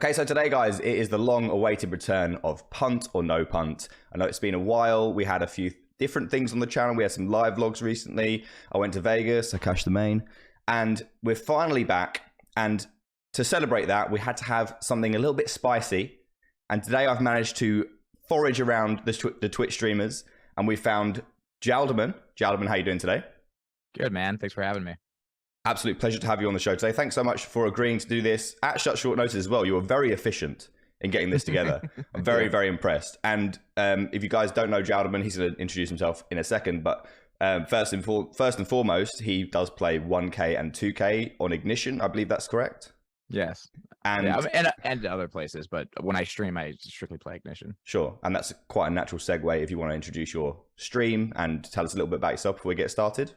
Okay, so today, guys, it is the long-awaited return of Punt or No Punt. I know it's been a while. We had a few different things on the channel. We had some live vlogs recently. I went to Vegas. I cashed the main. And we're finally back. And to celebrate that, we had to have something a little bit spicy. And today I've managed to forage around the Twitch streamers. And we found Jaldermann. Jaldermann, how you doing today? Good, man. Thanks for having me. Absolute pleasure to have you on the show today. Thanks so much for agreeing to do this at such short notice as well. You were very efficient in getting this together. I'm very, very impressed. And if you guys don't know Jaldermann, he's going to introduce himself in a second. But first and foremost, he does play 1K and 2K on Ignition. I believe that's correct. Yes. And, and other places, but when I stream, I strictly play Ignition. Sure. And that's quite a natural segue if you want to introduce your stream and tell us a little bit about yourself before we get started.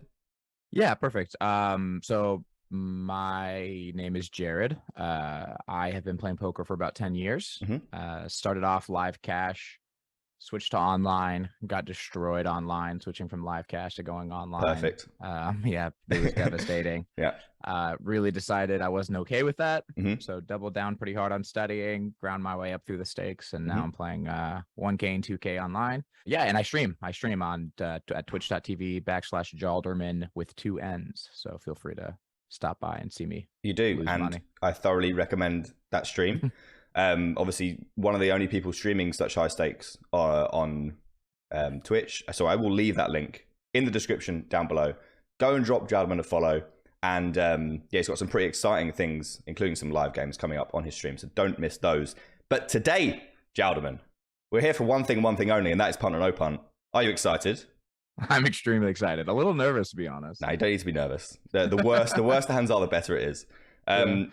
Yeah, perfect. So my name is Jared. I have been playing poker for about 10 years. Started off live cash, switched to online, got destroyed online, switching from live cash to going online. Perfect. Yeah, it was devastating. Yeah. Really decided I wasn't okay with that. So doubled down pretty hard on studying, ground my way up through the stakes, and now I'm playing 1K and 2K online. Yeah, and I stream on at twitch.tv/Jaldermann with 2 N's. So feel free to stop by and see me. You do, and money. I thoroughly recommend that stream. Obviously, one of the only people streaming such high stakes are on Twitch. So I will leave that link in the description down below. Go and drop Jaldermann a follow. And yeah, he's got some pretty exciting things, including some live games coming up on his stream. So don't miss those. But today, Jaldermann, we're here for one thing only, and that is Punt or No Punt. Are you excited? I'm extremely excited. A little nervous, to be honest. No, you don't need to be nervous. The worse the hands are, the better it is.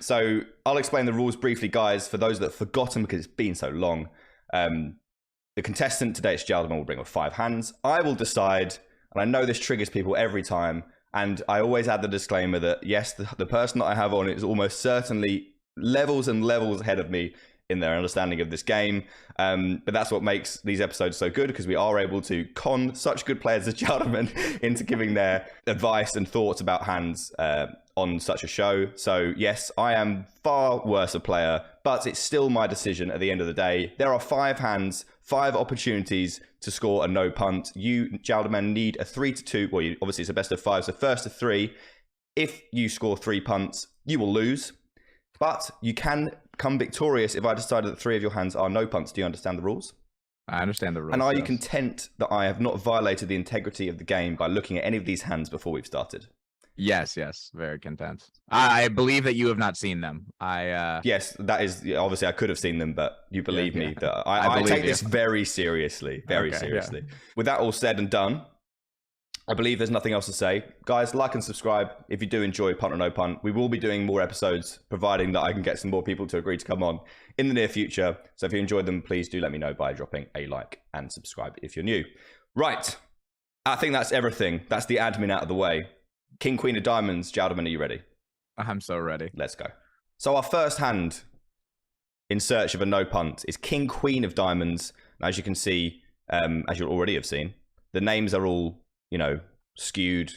So I'll explain the rules briefly, guys, for those that have forgotten because it's been so long. The contestant today, it's Jaldermann, will bring up 5 hands. I will decide, and I know this triggers people every time, and I always add the disclaimer that, yes, the person that I have on is almost certainly levels and levels ahead of me in their understanding of this game. But that's what makes these episodes so good, because we are able to con such good players as Jaldermann into giving their advice and thoughts about hands on such a show. So yes, I am far worse a player, but it's still my decision at the end of the day. There are 5 hands, 5 opportunities to score a no punt. You, Jaldermann, need a 3-2. Well, obviously it's a best of 5, so first to 3. If you score 3 punts, you will lose, but you can come victorious if I decide that 3 of your hands are no punts. Do you understand the rules? I understand the rules. And are you content that I have not violated the integrity of the game by looking at any of these hands before we've started? Yes, very content. I believe that you have not seen them. Yes, that is obviously I could have seen them, but you believe me that I take this very seriously, seriously. With that all said and done, I believe there's nothing else to say. Guys, like and subscribe if you do enjoy Punt or No Punt. We will be doing more episodes, providing that I can get some more people to agree to come on in the near future. So if you enjoyed them, please do let me know by dropping a like and subscribe if you're new. Right, I think that's everything. That's the admin out of the way. King, Queen of Diamonds, Jaldermann, are you ready? I'm so ready. Let's go. So our first hand in search of a no punt is King, Queen of Diamonds. And as you can see, as you already have seen, the names are all, skewed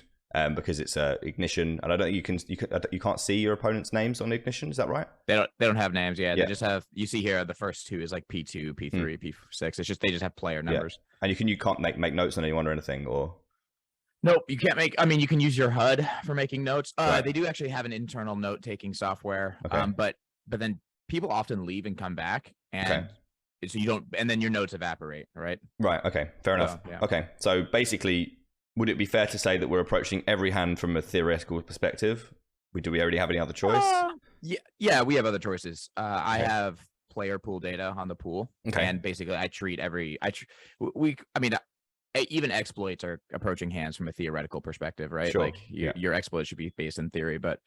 because it's Ignition. And I don't think you can't see your opponent's names on Ignition. Is that right? They don't have names. Yeah. They just have, you see here, the first 2 is like P2, P3, P6. It's just, they just have player numbers. And you can't make notes on anyone or anything, or... Nope, you can't make. I mean, you can use your HUD for making notes. They do actually have an internal note-taking software. Okay. But then people often leave and come back, and so you don't. And then your notes evaporate, right? Right. Okay. Fair enough. Yeah. Okay. So basically, would it be fair to say that we're approaching every hand from a theoretical perspective? Do we already have any other choice? Yeah, we have other choices. I have player pool data on the pool, and basically, I treat every. Even exploits are approaching hands from a theoretical perspective, right? Sure. Like your exploit should be based in theory, but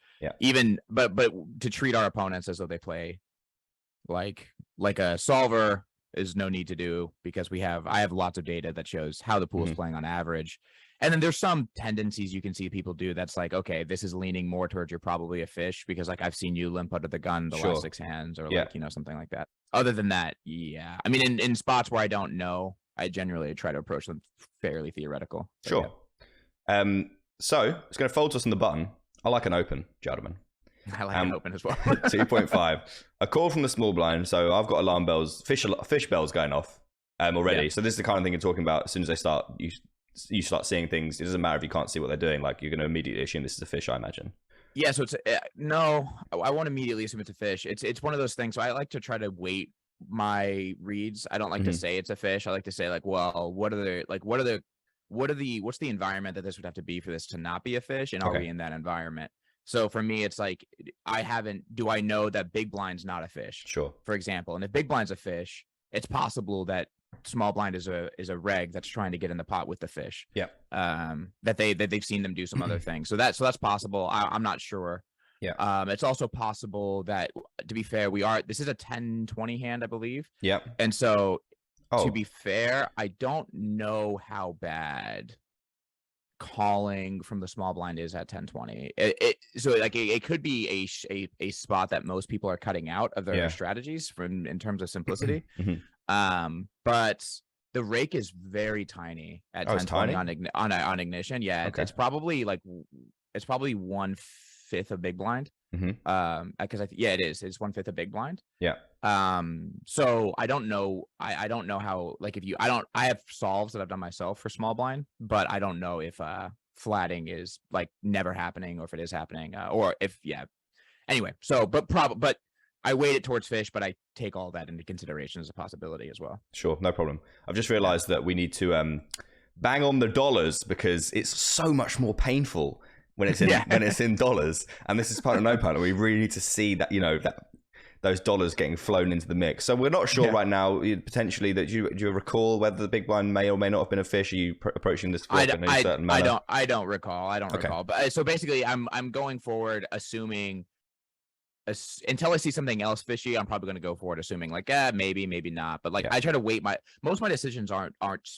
but to treat our opponents as though they play like a solver is no need to do, because I have lots of data that shows how the pool is playing on average. And then there's some tendencies you can see people do that's like, okay, this is leaning more towards you're probably a fish, because like I've seen you limp under the gun the last 6 hands, or like, something like that. Other than that, I mean, in spots where I don't know, I generally try to approach them fairly theoretical. Sure. So it's going to fold to us on the button. I like an open, Jaldermann. I like an open as well. 2.5. A call from the small blind. So I've got alarm bells, fish bells going off already. So this is the kind of thing you're talking about. As soon as they start, you start seeing things. It doesn't matter if you can't see what they're doing. Like, you're going to immediately assume this is a fish, I imagine. Yeah, so it's no, I won't immediately assume it's a fish. It's one of those things. So I like to try to weight my reads. I don't like to say it's a fish. I like to say, like, well, what's the environment that this would have to be for this to not be a fish, and are we in that environment? So for me, it's like, do I know that big blind's not a fish? Sure. For example, and if big blind's a fish, it's possible that small blind is a reg that's trying to get in the pot with the fish. Yeah. That they've seen them do some other things. So that's possible. I'm not sure. Yeah. It's also possible that, to be fair, this is a 10-20 hand, I believe. Yeah. And so to be fair, I don't know how bad calling from the small blind is at 10-20. So like it could be a spot that most people are cutting out of their strategies in terms of simplicity. But the rake is very tiny at 10-20 on ignition. Yeah, okay. It's probably 1/5 of big blind. Because it is. It's 1/5 of big blind. Yeah. So I don't know. I don't know how. Like, I have solves that I've done myself for small blind, but I don't know if flatting is like never happening, or if it is happening, or if Anyway, so but I weight it towards fish, but I take all that into consideration as a possibility as well. Sure, no problem. I've just realized that we need to bang on the dollars, because it's so much more painful when it's in when it's in dollars. And this is part of No Punt. We really need to see that, that those dollars getting flown into the mix. So we're not sure right now, potentially, that do you recall whether the big blind may or may not have been a fish? Are you approaching this flop in a certain manner? I don't recall. Recall. But so basically, I'm going forward assuming. Until I see something else fishy, I'm probably going to go for it, assuming like, maybe not. But like, I try to weight most of my decisions aren't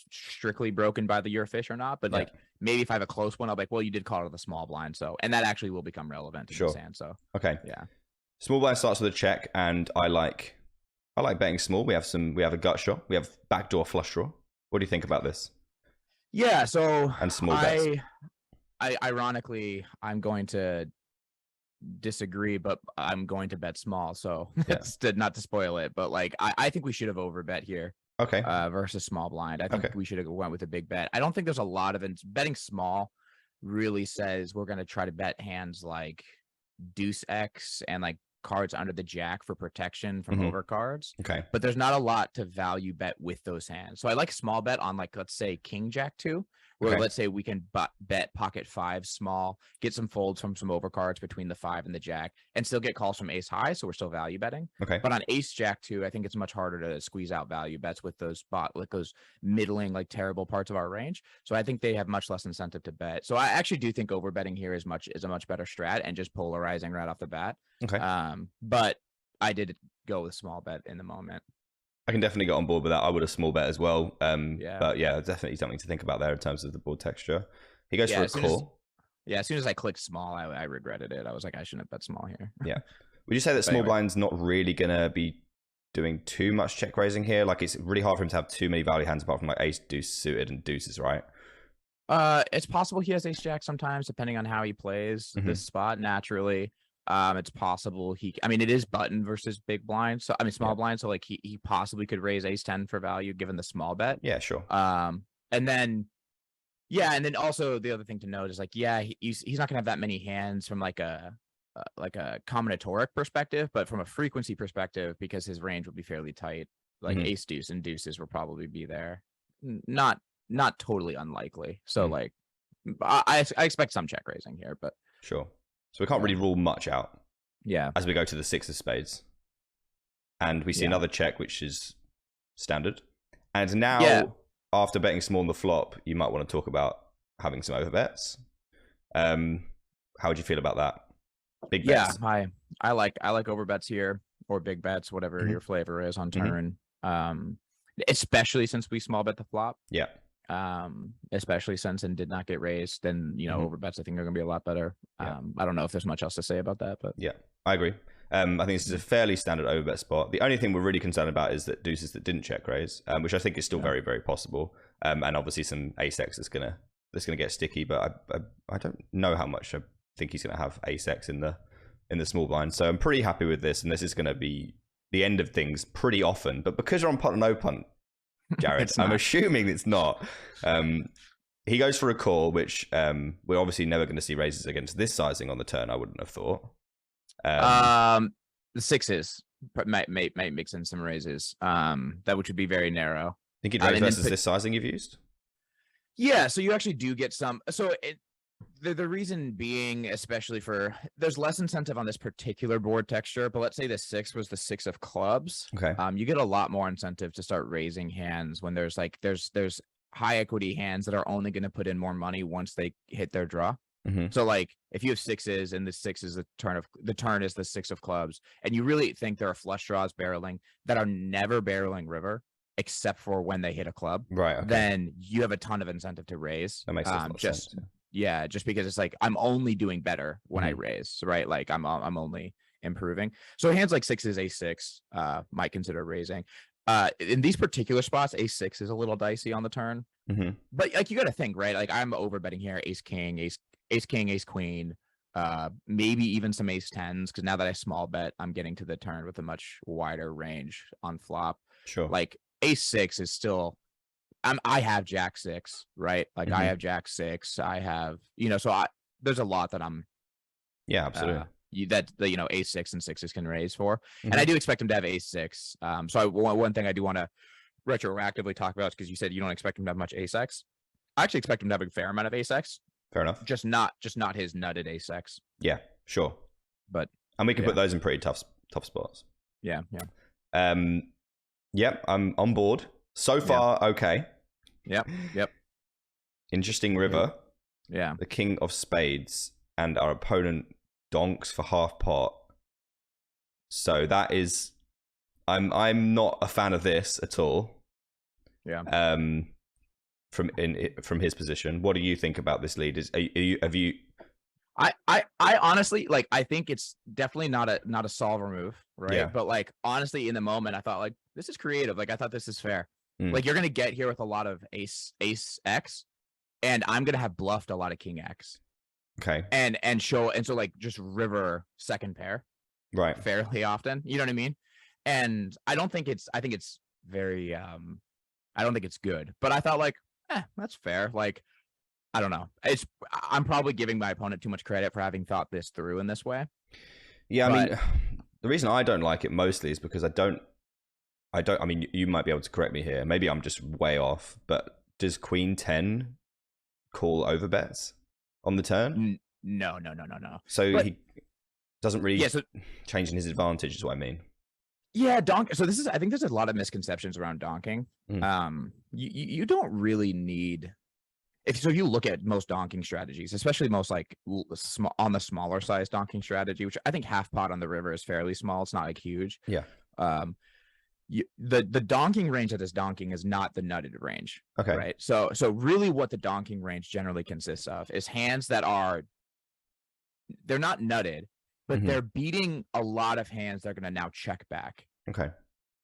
strictly broken by the you're a fish or not. But like, maybe if I have a close one, I'll be like, well, you did call it the small blind, so, and that actually will become relevant in this hand. So okay, yeah. Small blind starts with a check, and I like betting small. We have a gut shot. We have backdoor flush draw. What do you think about this? Yeah. So and small bets. Ironically, I'm going to disagree, but I'm going to bet small, so not to spoil it, but like I think we should have overbet here. Okay. Versus small blind. I think we should have went with a big bet. I don't think there's a lot of betting small really says we're going to try to bet hands like deuce X and like cards under the jack for protection from overcards. Okay. But there's not a lot to value bet with those hands. So I like small bet on, like, let's say king jack 2, where let's say we can bet pocket 5 small, get some folds from some overcards between the 5 and the jack, and still get calls from ace high, so we're still value betting. Okay. But on ace jack 2, I think it's much harder to squeeze out value bets with those those middling, like, terrible parts of our range. So I think they have much less incentive to bet. So I actually do think overbetting here is a much better strat and just polarizing right off the bat. Okay. But I did go with small bet in the moment. I can definitely get on board with that. I would have small bet as well. But yeah, definitely something to think about there in terms of the board texture. He goes for a call. As soon as I clicked small, I regretted it. I was like, I shouldn't have bet small here. Yeah. Would you say that small blind's not really going to be doing too much check raising here? Like, it's really hard for him to have too many value hands apart from like ace, deuce suited and deuces, right? It's possible he has ace jack sometimes, depending on how he plays this spot naturally. It's possible it is button versus big blind. So small blind. So like he possibly could raise ace 10 for value given the small bet. Yeah, sure. And then also the other thing to note is like, he's not gonna have that many hands from like a combinatoric perspective, but from a frequency perspective, because his range will be fairly tight, like ace deuce and deuces will probably be there. Not totally unlikely. So like I expect some check raising here, but sure. So we can't really rule much out. Yeah. As we go to the 6 of spades. And we see another check, which is standard. And now, after betting small on the flop, you might want to talk about having some overbets. How would you feel about that? Big bets. Yeah, I like overbets here, or big bets, whatever your flavor is on turn. Especially since we small bet the flop. Yeah. Especially since it did not get raised, then overbets I think are going to be a lot better. I don't know if there's much else to say about that, but yeah, I agree. I think this is a fairly standard overbet spot. The only thing we're really concerned about is that deuces that didn't check raise, which I think is still very, very possible. And obviously some ace x that's gonna get sticky, but I don't know how much I think he's gonna have ace x in the in the small blind. So I'm pretty happy with this, and this is going to be the end of things pretty often. But because you're on punt or no punt, Jared, I'm assuming it's not. He goes for a call, which we're obviously never going to see raises against this sizing on the turn. I wouldn't have thought. The sixes might mix in some raises. That which would be very narrow. I think he'd raise versus this sizing you've used. Yeah, so you actually do get some. So the reason being, especially for, there's less incentive on this particular board texture, but let's say the 6 was the 6 of clubs. Okay. You get a lot more incentive to start raising hands when there's high equity hands that are only going to put in more money once they hit their draw. Mm-hmm. So like if you have 6s and the 6 is the turn is the 6 of clubs, and you really think there are flush draws barreling that are never barreling river except for when they hit a club, right? Okay. Then you have a ton of incentive to raise. That makes sense. Yeah, just because it's like I'm only doing better when I raise, right? Like I'm only improving. So hands like 6s, a6 might consider raising. In these particular spots, a6 is a little dicey on the turn. Mm-hmm. But like you got to think, right? Like I'm over betting here, ace king, ace queen, maybe even some ace 10s, because now that I small bet, I'm getting to the turn with a much wider range on flop. Sure. Like ace 6 is still, I have jack 6, right? Like I have jack 6. I have, so there's a lot that I'm. Yeah, absolutely. Ace 6 and 6s can raise for, and I do expect him to have ace 6. So one thing I do want to retroactively talk about is because you said you don't expect him to have much ace x. I actually expect him to have a fair amount of ace x. Fair enough. Just not his nutted ace x. Yeah, sure. And we can put those in pretty tough spots. Yeah. Yep, I'm on board. So far, okay. Yep. Interesting river. Yeah. The king of spades, and our opponent donks for half pot. So that is, I'm not a fan of this at all. Yeah. From his position, what do you think about this lead? Have you? I honestly, like, I think it's definitely not a solver move, right? Yeah. But like honestly, in the moment, I thought like this is creative. Like I thought this is fair. Like you're gonna get here with a lot of ace x, and I'm gonna have bluffed a lot of king x. Okay. And so like just river second pair, right? Fairly often. You know what I mean? And I think it's very I don't think it's good. But I thought like, that's fair. Like, I don't know. I'm probably giving my opponent too much credit for having thought this through in this way. Yeah, I mean, the reason I don't like it mostly is because I mean, you might be able to correct me here. Maybe I'm just way off, but does Queen 10 call overbets on the turn? No. So he doesn't really change in his advantage, is what I mean. Yeah, So I think there's a lot of misconceptions around donking. You don't really need, if you look at most donking strategies, especially most like on the smaller size donking strategy, which I think half pot on the river is fairly small. It's not like huge. Yeah. The donking range that is donking is not the nutted range. Okay. Right. So really what the donking range generally consists of is hands that they're not nutted, but they're beating a lot of hands that are going to now check back. Okay.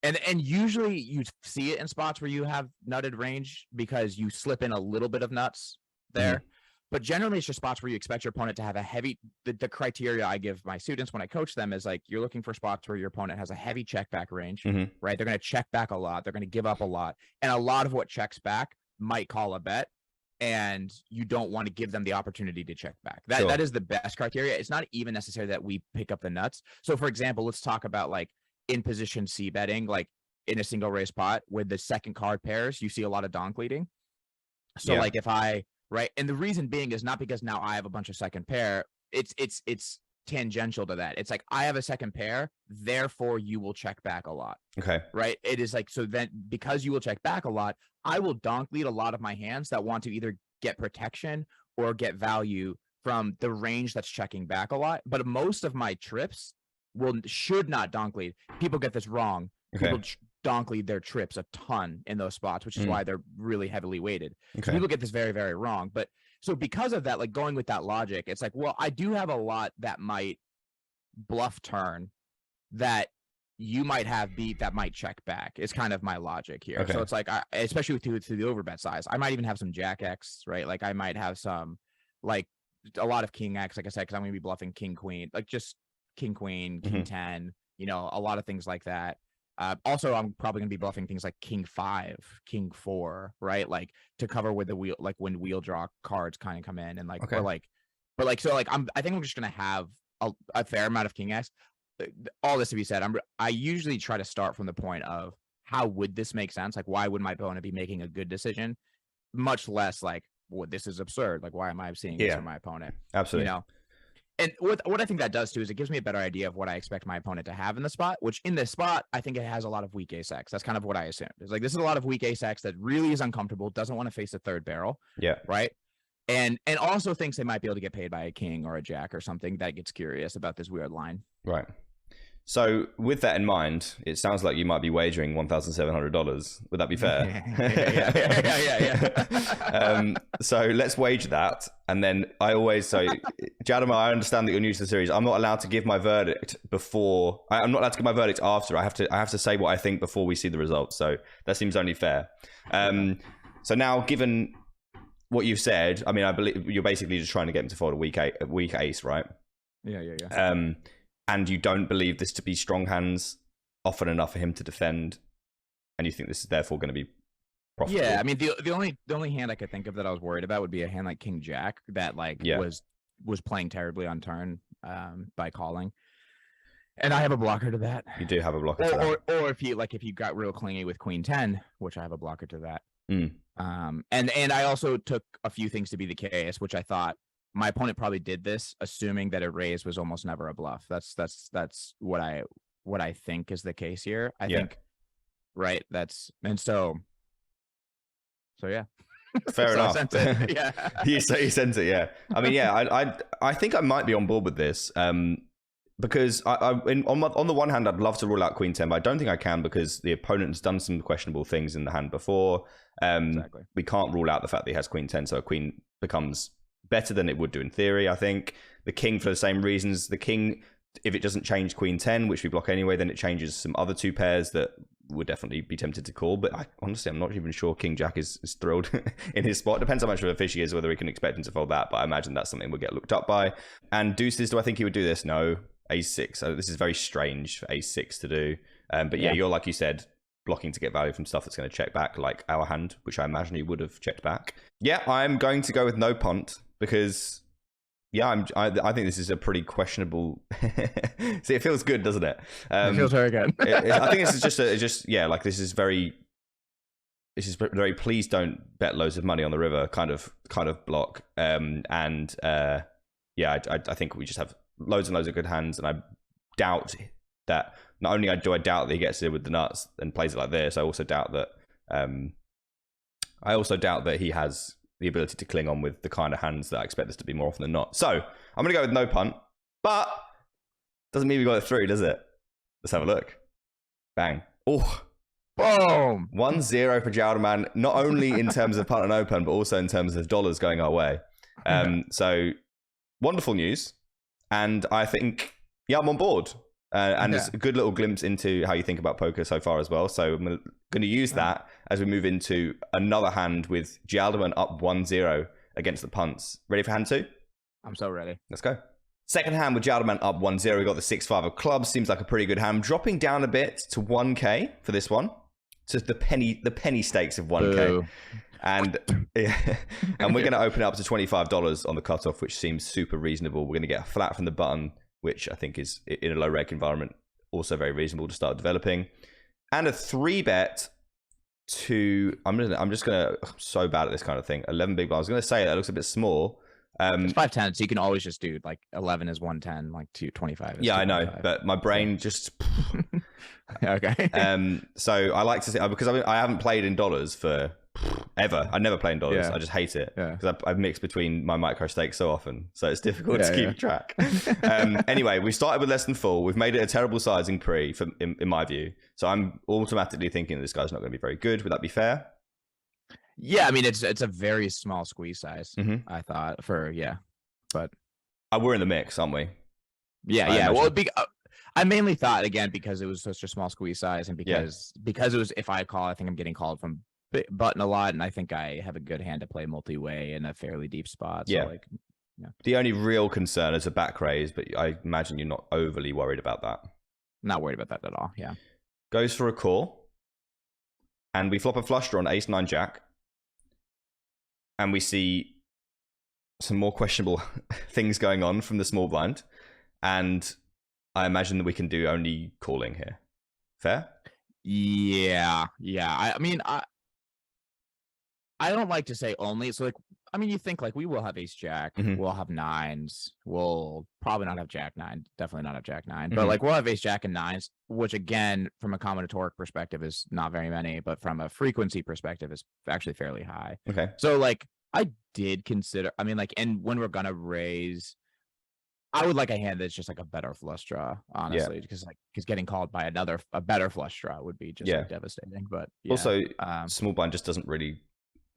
And usually you see it in spots where you have nutted range because you slip in a little bit of nuts there. But generally, it's just spots where you expect your opponent to have a heavy. The criteria I give my students when I coach them is like you're looking for spots where your opponent has a heavy check back range, right? They're going to check back a lot. They're going to give up a lot, and a lot of what checks back might call a bet, and you don't want to give them the opportunity to check back. That is the best criteria. It's not even necessary that we pick up the nuts. So, for example, let's talk about like in position C betting, like in a single raise pot with the second card pairs, you see a lot of donk leading. So, like if right. And the reason being is not because now I have a bunch of second pair. It's tangential to that. It's like I have a second pair, therefore you will check back a lot. Okay. Right. It is like, so then because you will check back a lot, I will donk lead a lot of my hands that want to either get protection or get value from the range that's checking back a lot. But most of my trips should not donk lead. People get this wrong. Okay. People donk lead their trips a ton in those spots, which is why they're really heavily weighted. Okay. So people get this very, very wrong. But so because of that, like going with that logic, it's like, well, I do have a lot that might bluff turn that you might have beat that might check back. It's kind of my logic here. Okay. So it's like, especially through the overbet size, I might even have some jack X, right? Like I might have some, like a lot of king X, like I said, because I'm going to be bluffing king queen, like just king queen, king 10, a lot of things like that. Also, I'm probably going to be bluffing things like king 5, king 4, right? Like to cover with the wheel, like when wheel draw cards kind of come in, and like, Okay. I think I'm just going to have a fair amount of king X. All this to be said, I usually try to start from the point of how would this make sense? Like, why would my opponent be making a good decision? Much less like, well, this is absurd. Like, why am I seeing this from my opponent? Absolutely. And what I think that does too is it gives me a better idea of what I expect my opponent to have in the spot, which in this spot, I think it has a lot of weak ace X. That's kind of what I assumed. It's like, this is a lot of weak ace X that really is uncomfortable, doesn't want to face a third barrel. Yeah. Right. And also thinks they might be able to get paid by a king or a jack or something that gets curious about this weird line. Right. So with that in mind, it sounds like you might be wagering $1,700. Would that be fair? Yeah. So let's wager that. And then Jaldermann, I understand that you're new to the series. I'm not allowed to give my verdict before. I'm not allowed to give my verdict after. I have to say what I think before we see the results. So that seems only fair. So now, given what you've said, I mean, I believe you're basically just trying to get him to fold a weak ace, right? Yeah. And you don't believe this to be strong hands often enough for him to defend, and you think this is therefore going to be profitable. Yeah, I mean, the only hand I could think of that I was worried about would be a hand like King Jack that was playing terribly on turn by calling, and I have a blocker to that. You do have a blocker to that. Or if you got real clingy with Queen 10, which I have a blocker to that. And I also took a few things to be the case, which I thought my opponent probably did this assuming that a raise was almost never a bluff. That's what I think is the case here. I think, right? So yeah. Fair enough. I sent it. Yeah. You sent it. Yeah. I mean, yeah. I think I might be on board with this. Because on the one hand, I'd love to rule out Queen 10, but I don't think I can because the opponent has done some questionable things in the hand before. Exactly. We can't rule out the fact that he has Queen 10, so a queen becomes better than it would do in theory, I think. The king for the same reasons. The king, if it doesn't change Queen 10, which we block anyway, then it changes some other two pairs that would definitely be tempted to call. But honestly, I'm not even sure King Jack is thrilled in his spot. Depends how much of a fish he is, whether we can expect him to fold that. But I imagine that's something we'll get looked up by. And deuces, do I think he would do this? No. Ace 6. So this is very strange for Ace 6 to do. But yeah, you're, like you said, blocking to get value from stuff that's going to check back, like our hand, which I imagine he would have checked back. Yeah, I'm going to go with no punt because, yeah, I think this is a pretty questionable. See, it feels good, doesn't it? It feels very good. I think this is like this is very please don't bet loads of money on the river kind of block. I think we just have loads and loads of good hands, and I doubt that. Not only do I doubt that he gets it with the nuts and plays it like this, I also doubt that he has the ability to cling on with the kind of hands that I expect this to be more often than not. So I'm going to go with no punt, but doesn't mean we got it through, does it? Let's have a look. Bang. Oh, boom. 1-0 for Jaldermann, not only in terms of punt and open, but also in terms of dollars going our way. So wonderful news. And I think, I'm on board. And it's a good little glimpse into how you think about poker so far as well. So I'm going to use that as we move into another hand with Jaldermann up 1-0 against the punts. Ready for hand 2? I'm so ready. Let's go. Second hand with Jaldermann up 1-0. We got the 6-5 of clubs. Seems like a pretty good hand. Dropping down a bit to 1K for this one. To the penny stakes of 1K. Boo. And and we're going to open it up to $25 on the cutoff, which seems super reasonable. We're going to get a flat from the button, which I think is, in a low reg environment, also very reasonable to start developing. And a 3-bet to, I'm so bad at this kind of thing. 11 big blinds. I was going to say that looks a bit small. It's 510, so you can always just do like 11 is 110, like 225. Yeah, I know, but my brain just. Okay. So I like to say, because I haven't played in dollars for ever. I never play in dollars. Yeah. I just hate it because Yeah. I've mixed between my micro stakes so often, so it's difficult to keep track. Yeah. Anyway, we started with less than full. We've made it a terrible sizing pre, in my view. So I'm automatically thinking this guy's not going to be very good. Would that be fair? Yeah, I mean it's a very small squeeze size. Mm-hmm. I thought but we're in the mix, aren't we? Yeah. Well, I mainly thought again because it was such a small squeeze size, and because it was, if I call, I think I'm getting called from button a lot, and I think I have a good hand to play multi-way in a fairly deep spot. So Yeah. The only real concern is a back raise, but I imagine you're not overly worried about that. Not worried about that at all. Yeah. Goes for a call, and we flop a flush draw on ace nine jack, and we see some more questionable things going on from the small blind, and I imagine that we can do only calling here. Fair? Yeah. I mean, I don't like to say only. So like, I mean, you think like we will have ace jack, we'll have nines, we'll probably not have jack nine, definitely not have jack nine, but like we'll have ace jack and nines, which again, from a combinatoric perspective is not very many, but from a frequency perspective is actually fairly high. Okay. So like I did consider, I mean, like, and when we're gonna raise, I would like a hand that's just like a better flush draw, honestly, because getting called by a better flush draw would be just like devastating. But also, small blind just doesn't really,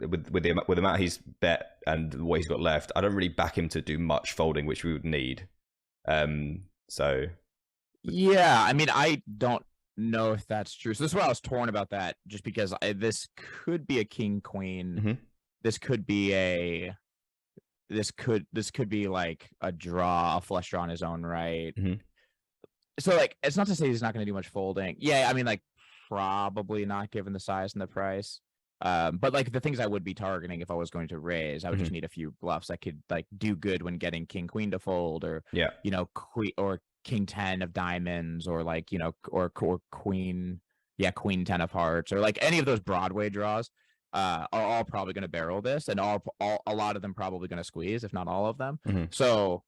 with the amount he's bet and what he's got left, I don't really back him to do much folding, which we would need. So yeah, I mean, I don't know if that's true. So this is why I was torn about that, just because this could be a king queen. This could be this could be like a draw, a flush draw on his own right. So like, it's not to say he's not going to do much folding. Yeah, I mean, like probably not given the size and the price. But like the things I would be targeting if I was going to raise, I would just need a few bluffs that could like do good when getting king queen to fold, or you know, or king 10 of diamonds, or like, you know, or queen 10 of hearts, or like any of those Broadway draws are all probably going to barrel this, and a lot of them probably going to squeeze, if not all of them. So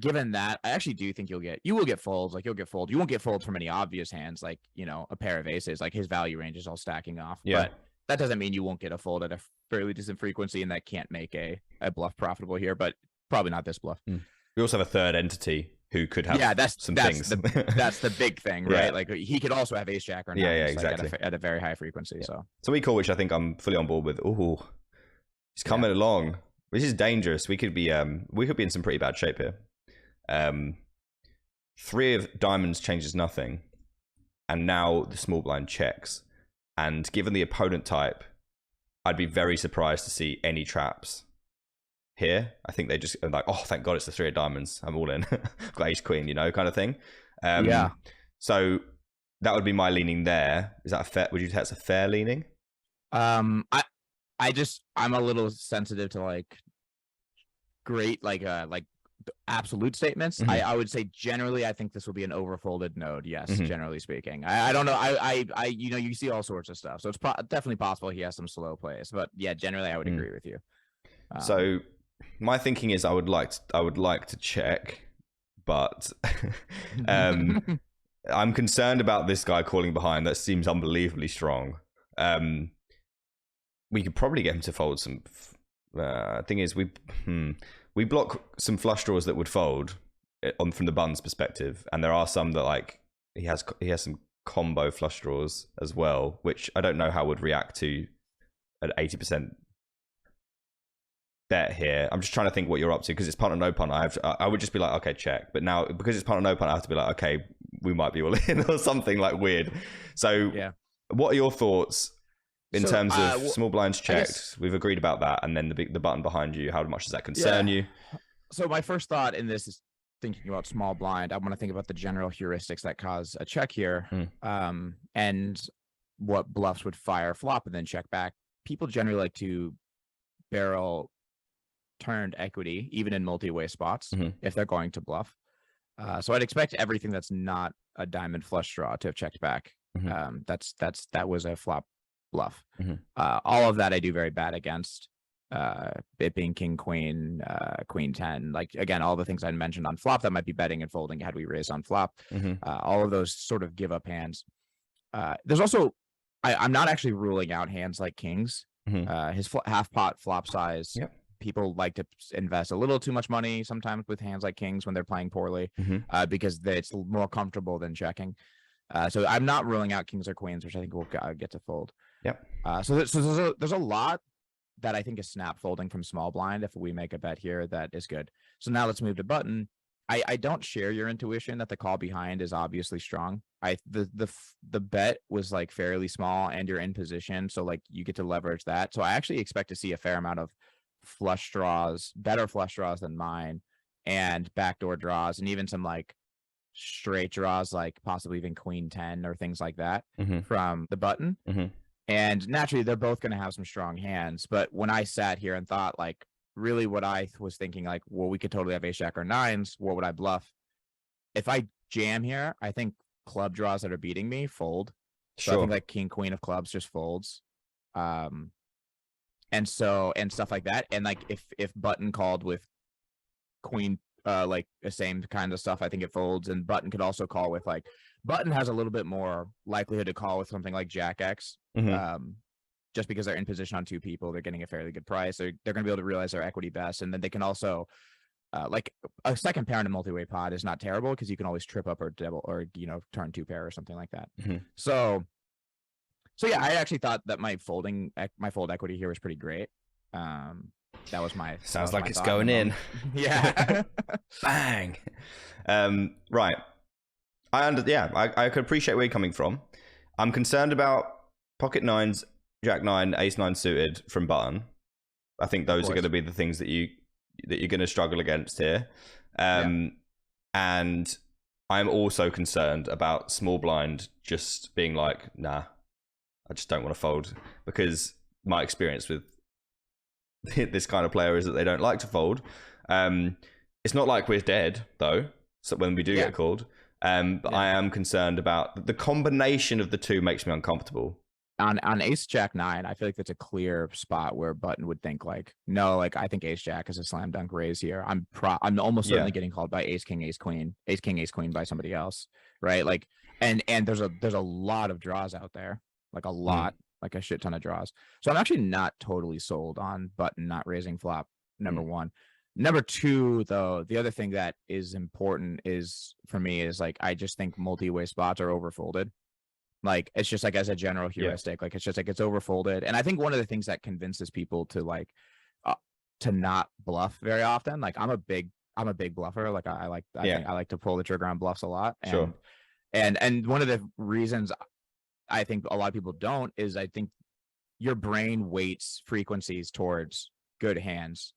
given that, I actually do think you will get folds. Like you'll get fold. You won't get folds from any obvious hands, like, you know, a pair of aces. Like his value range is all stacking off. But that doesn't mean you won't get a fold at a fairly decent frequency, and that can't make a bluff profitable here, but probably not this bluff. We also have a third entity who could have some things. That's the big thing, right? Like he could also have ace jack or nine, exactly. like at a very high frequency. So we call, which I think I'm fully on board with. Ooh, he's coming along. This is dangerous. We could be in some pretty bad shape here. 3 of diamonds changes nothing, and now the small blind checks. And given the opponent type, I'd be very surprised to see any traps here. I think they just are like, oh, thank God it's the 3 of diamonds. I'm all in. Got ace queen, you know, kind of thing. So that would be my leaning there. Is that a fair? Would you say that's a fair leaning? I'm a little sensitive to like absolute statements. I would say generally I think this will be an overfolded node. Yes, generally speaking. I don't know. I you know, you see all sorts of stuff, so it's definitely possible he has some slow plays, but yeah, generally I would agree with you. So my thinking is I would like to check, but I'm concerned about this guy calling behind. That seems unbelievably strong. We could probably get him to fold some. Thing is, we block some flush draws that would fold from the bun's perspective, and there are some that like he has some combo flush draws as well, which I don't know how would react to an 80% bet here. I'm just trying to think what you're up to, because it's punt or no punt. I would just be like, okay, check. But now because it's punt or no punt, I have to be like, okay, we might be all in or something like weird. So what are your thoughts in terms of small blinds checked? We've agreed about that, and then the button behind you, how much does that concern you? So my first thought in this is thinking about small blind. I want to think about the general heuristics that cause a check here, and what bluffs would fire flop and then check back. People generally like to barrel turned equity, even in multi-way spots, if they're going to bluff. So I'd expect everything that's not a diamond flush draw to have checked back. That was a flop bluff. All of that I do very bad against. It being king queen, queen 10, like again, all the things I mentioned on flop that might be betting and folding had we raised on flop. All of those sort of give up hands. There's also, I'm not actually ruling out hands like kings. His half pot flop size. People like to invest a little too much money sometimes with hands like kings when they're playing poorly, because it's more comfortable than checking. So I'm not ruling out kings or queens, which I think we'll get to fold. So there's a lot that I think is snap folding from small blind if we make a bet here that is good. So now let's move to button. I don't share your intuition that the call behind is obviously strong. The bet was like fairly small and you're in position, so like you get to leverage that. So I actually expect to see a fair amount of flush draws, better flush draws than mine, and backdoor draws, and even some like straight draws, like possibly even queen 10 or things like that from the button. And naturally, they're both going to have some strong hands. But when I sat here and thought, like, really what I was thinking, like, well, we could totally have ace jack or nines. What would I bluff? If I jam here, I think club draws that are beating me fold. So I think like king queen of clubs just folds. And stuff like that. And like if button called with queen, like the same kind of stuff, I think it folds. And button could also call with like, button has a little bit more likelihood to call with something like jack X. Just because they're in position on two people, they're getting a fairly good price. They're going to be able to realize their equity best. And then they can also, like a second pair in a multi-way pot is not terrible because you can always trip up or double or, you know, turn two pair or something like that. So yeah, I actually thought that my fold equity here was pretty great. That was my sounds like it's going in. Yeah. Bang. Right. I could appreciate where you're coming from. I'm concerned about pocket nines, jack nine, ace nine suited from button. I think those are going to be the things that you're going to struggle against here. And I'm also concerned about small blind just being like, nah, I just don't want to fold, because my experience with this kind of player is that they don't like to fold. It's not like we're dead though, so when we do get called. But I am concerned about the combination of the two. Makes me uncomfortable. On ace jack nine, I feel like that's a clear spot where button would think like, no, like I think ace jack is a slam dunk raise here. I'm almost certainly getting called by ace king ace queen by somebody else, right? Like and there's a lot of draws out there, like a lot, like a shit ton of draws. So I'm actually not totally sold on button not raising flop. Number one. Number two, though, the other thing that is important is for me is like I just think multi-way spots are overfolded. Like it's just like as a general heuristic, like it's just like it's overfolded. And I think one of the things that convinces people to like to not bluff very often, like I'm a big bluffer. Like I like to pull the trigger on bluffs a lot. And and one of the reasons I think a lot of people don't is I think your brain weights frequencies towards good hands.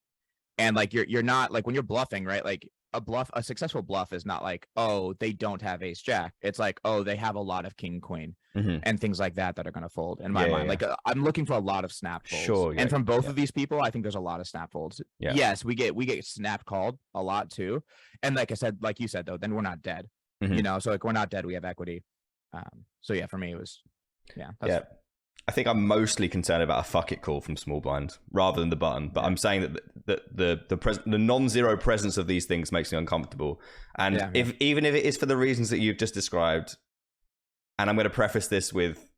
And like you're not like when you're bluffing, right? Like a successful bluff is not like, oh, they don't have ace jack. It's like, oh, they have a lot of king queen and things like that are going to fold in my mind. Like I'm looking for a lot of snap folds. And from both of these people, I think there's a lot of snap folds. Yes, we get snap called a lot too. And like I said, like you said though, then we're not dead. You know, so like we're not dead, we have equity. So yeah, for me it was I think I'm mostly concerned about a fuck it call from small blind rather than the button. But I'm saying that the non-zero presence of these things makes me uncomfortable. And even if it is for the reasons that you've just described, and I'm going to preface this with,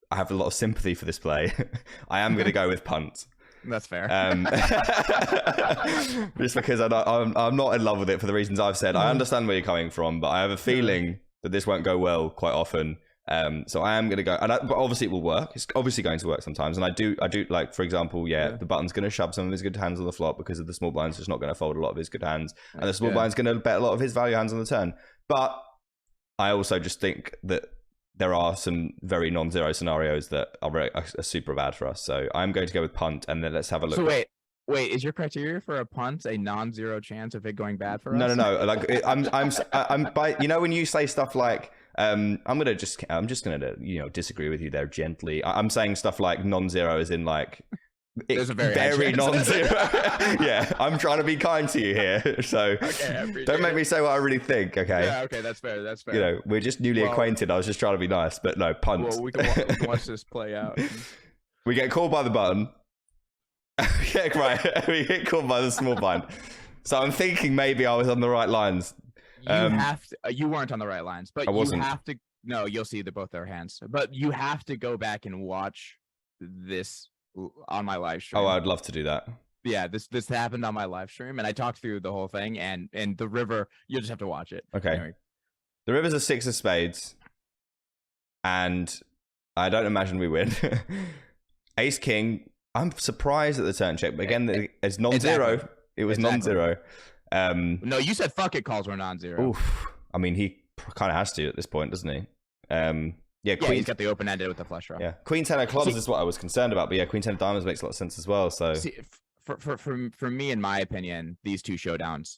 I have a lot of sympathy for this play. I am going to go with punt. That's fair. Just because I'm not in love with it for the reasons I've said. I understand where you're coming from, but I have a feeling that this won't go well quite often. So I am going to go, but obviously it will work. It's obviously going to work sometimes. And I do like, for example, the button's going to shove some of his good hands on the flop because of the small blinds. It's not going to fold a lot of his good hands. And the small blind's going to bet a lot of his value hands on the turn. But I also just think that there are some very non-zero scenarios that are super bad for us. So I'm going to go with punt, and then let's have a look. So wait, is your criteria for a punt a non-zero chance of it going bad for us? No. Like I'm by, you know, when you say stuff like, I'm just gonna disagree with you there gently. I'm saying stuff like non-zero as in like there's a very non-zero. Yeah, I'm trying to be kind to you here, so don't make me say what I really think. Okay. Yeah. Okay. That's fair. That's fair. You know, we're just newly acquainted. I was just trying to be nice, but no, punt. Well, we can watch this play out. We get called by the button. Yeah, right. We get called by the small blind. So I'm thinking maybe I was on the right lines. You weren't on the right lines, but you have to. No, you'll see both their hands, but you have to go back and watch this on my live stream. Oh, I'd love to do that. Yeah, this happened on my live stream, and I talked through the whole thing. And the river, you'll just have to watch it. Okay. Anyway. The river's a six of spades, and I don't imagine we win. Ace king. I'm surprised at the turn check, but again, it's non-zero. Exactly. It was non-zero. No, you said fuck it calls were non-zero. Oof. I mean, he kind of has to at this point, doesn't he? He's got the open-ended with the flush draw. Yeah, queen 10 of clubs is what I was concerned about, but yeah, queen 10 of diamonds makes a lot of sense as well. So for me, in my opinion, these two showdowns,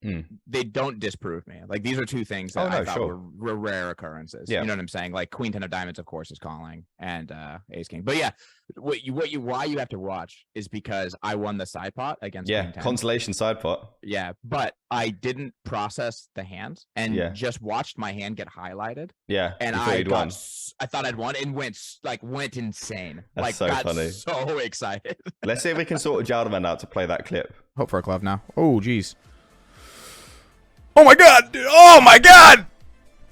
Mm. they don't disprove me. Like, these are two things that I thought were rare occurrences. Yeah. You know what I'm saying? Like, Queen 10 of Diamonds, of course, is calling, and Ace King. But yeah, why you have to watch is because I won the side pot against Queen 10. Consolation side pot. Yeah, but I didn't process the hands and just watched my hand get highlighted. Yeah, and I thought I'd won and went insane. That's so funny. So excited. Let's see if we can sort of Jaldermann out to play that clip. Hope for a glove now. Oh, geez. Oh my god, dude. Oh my god.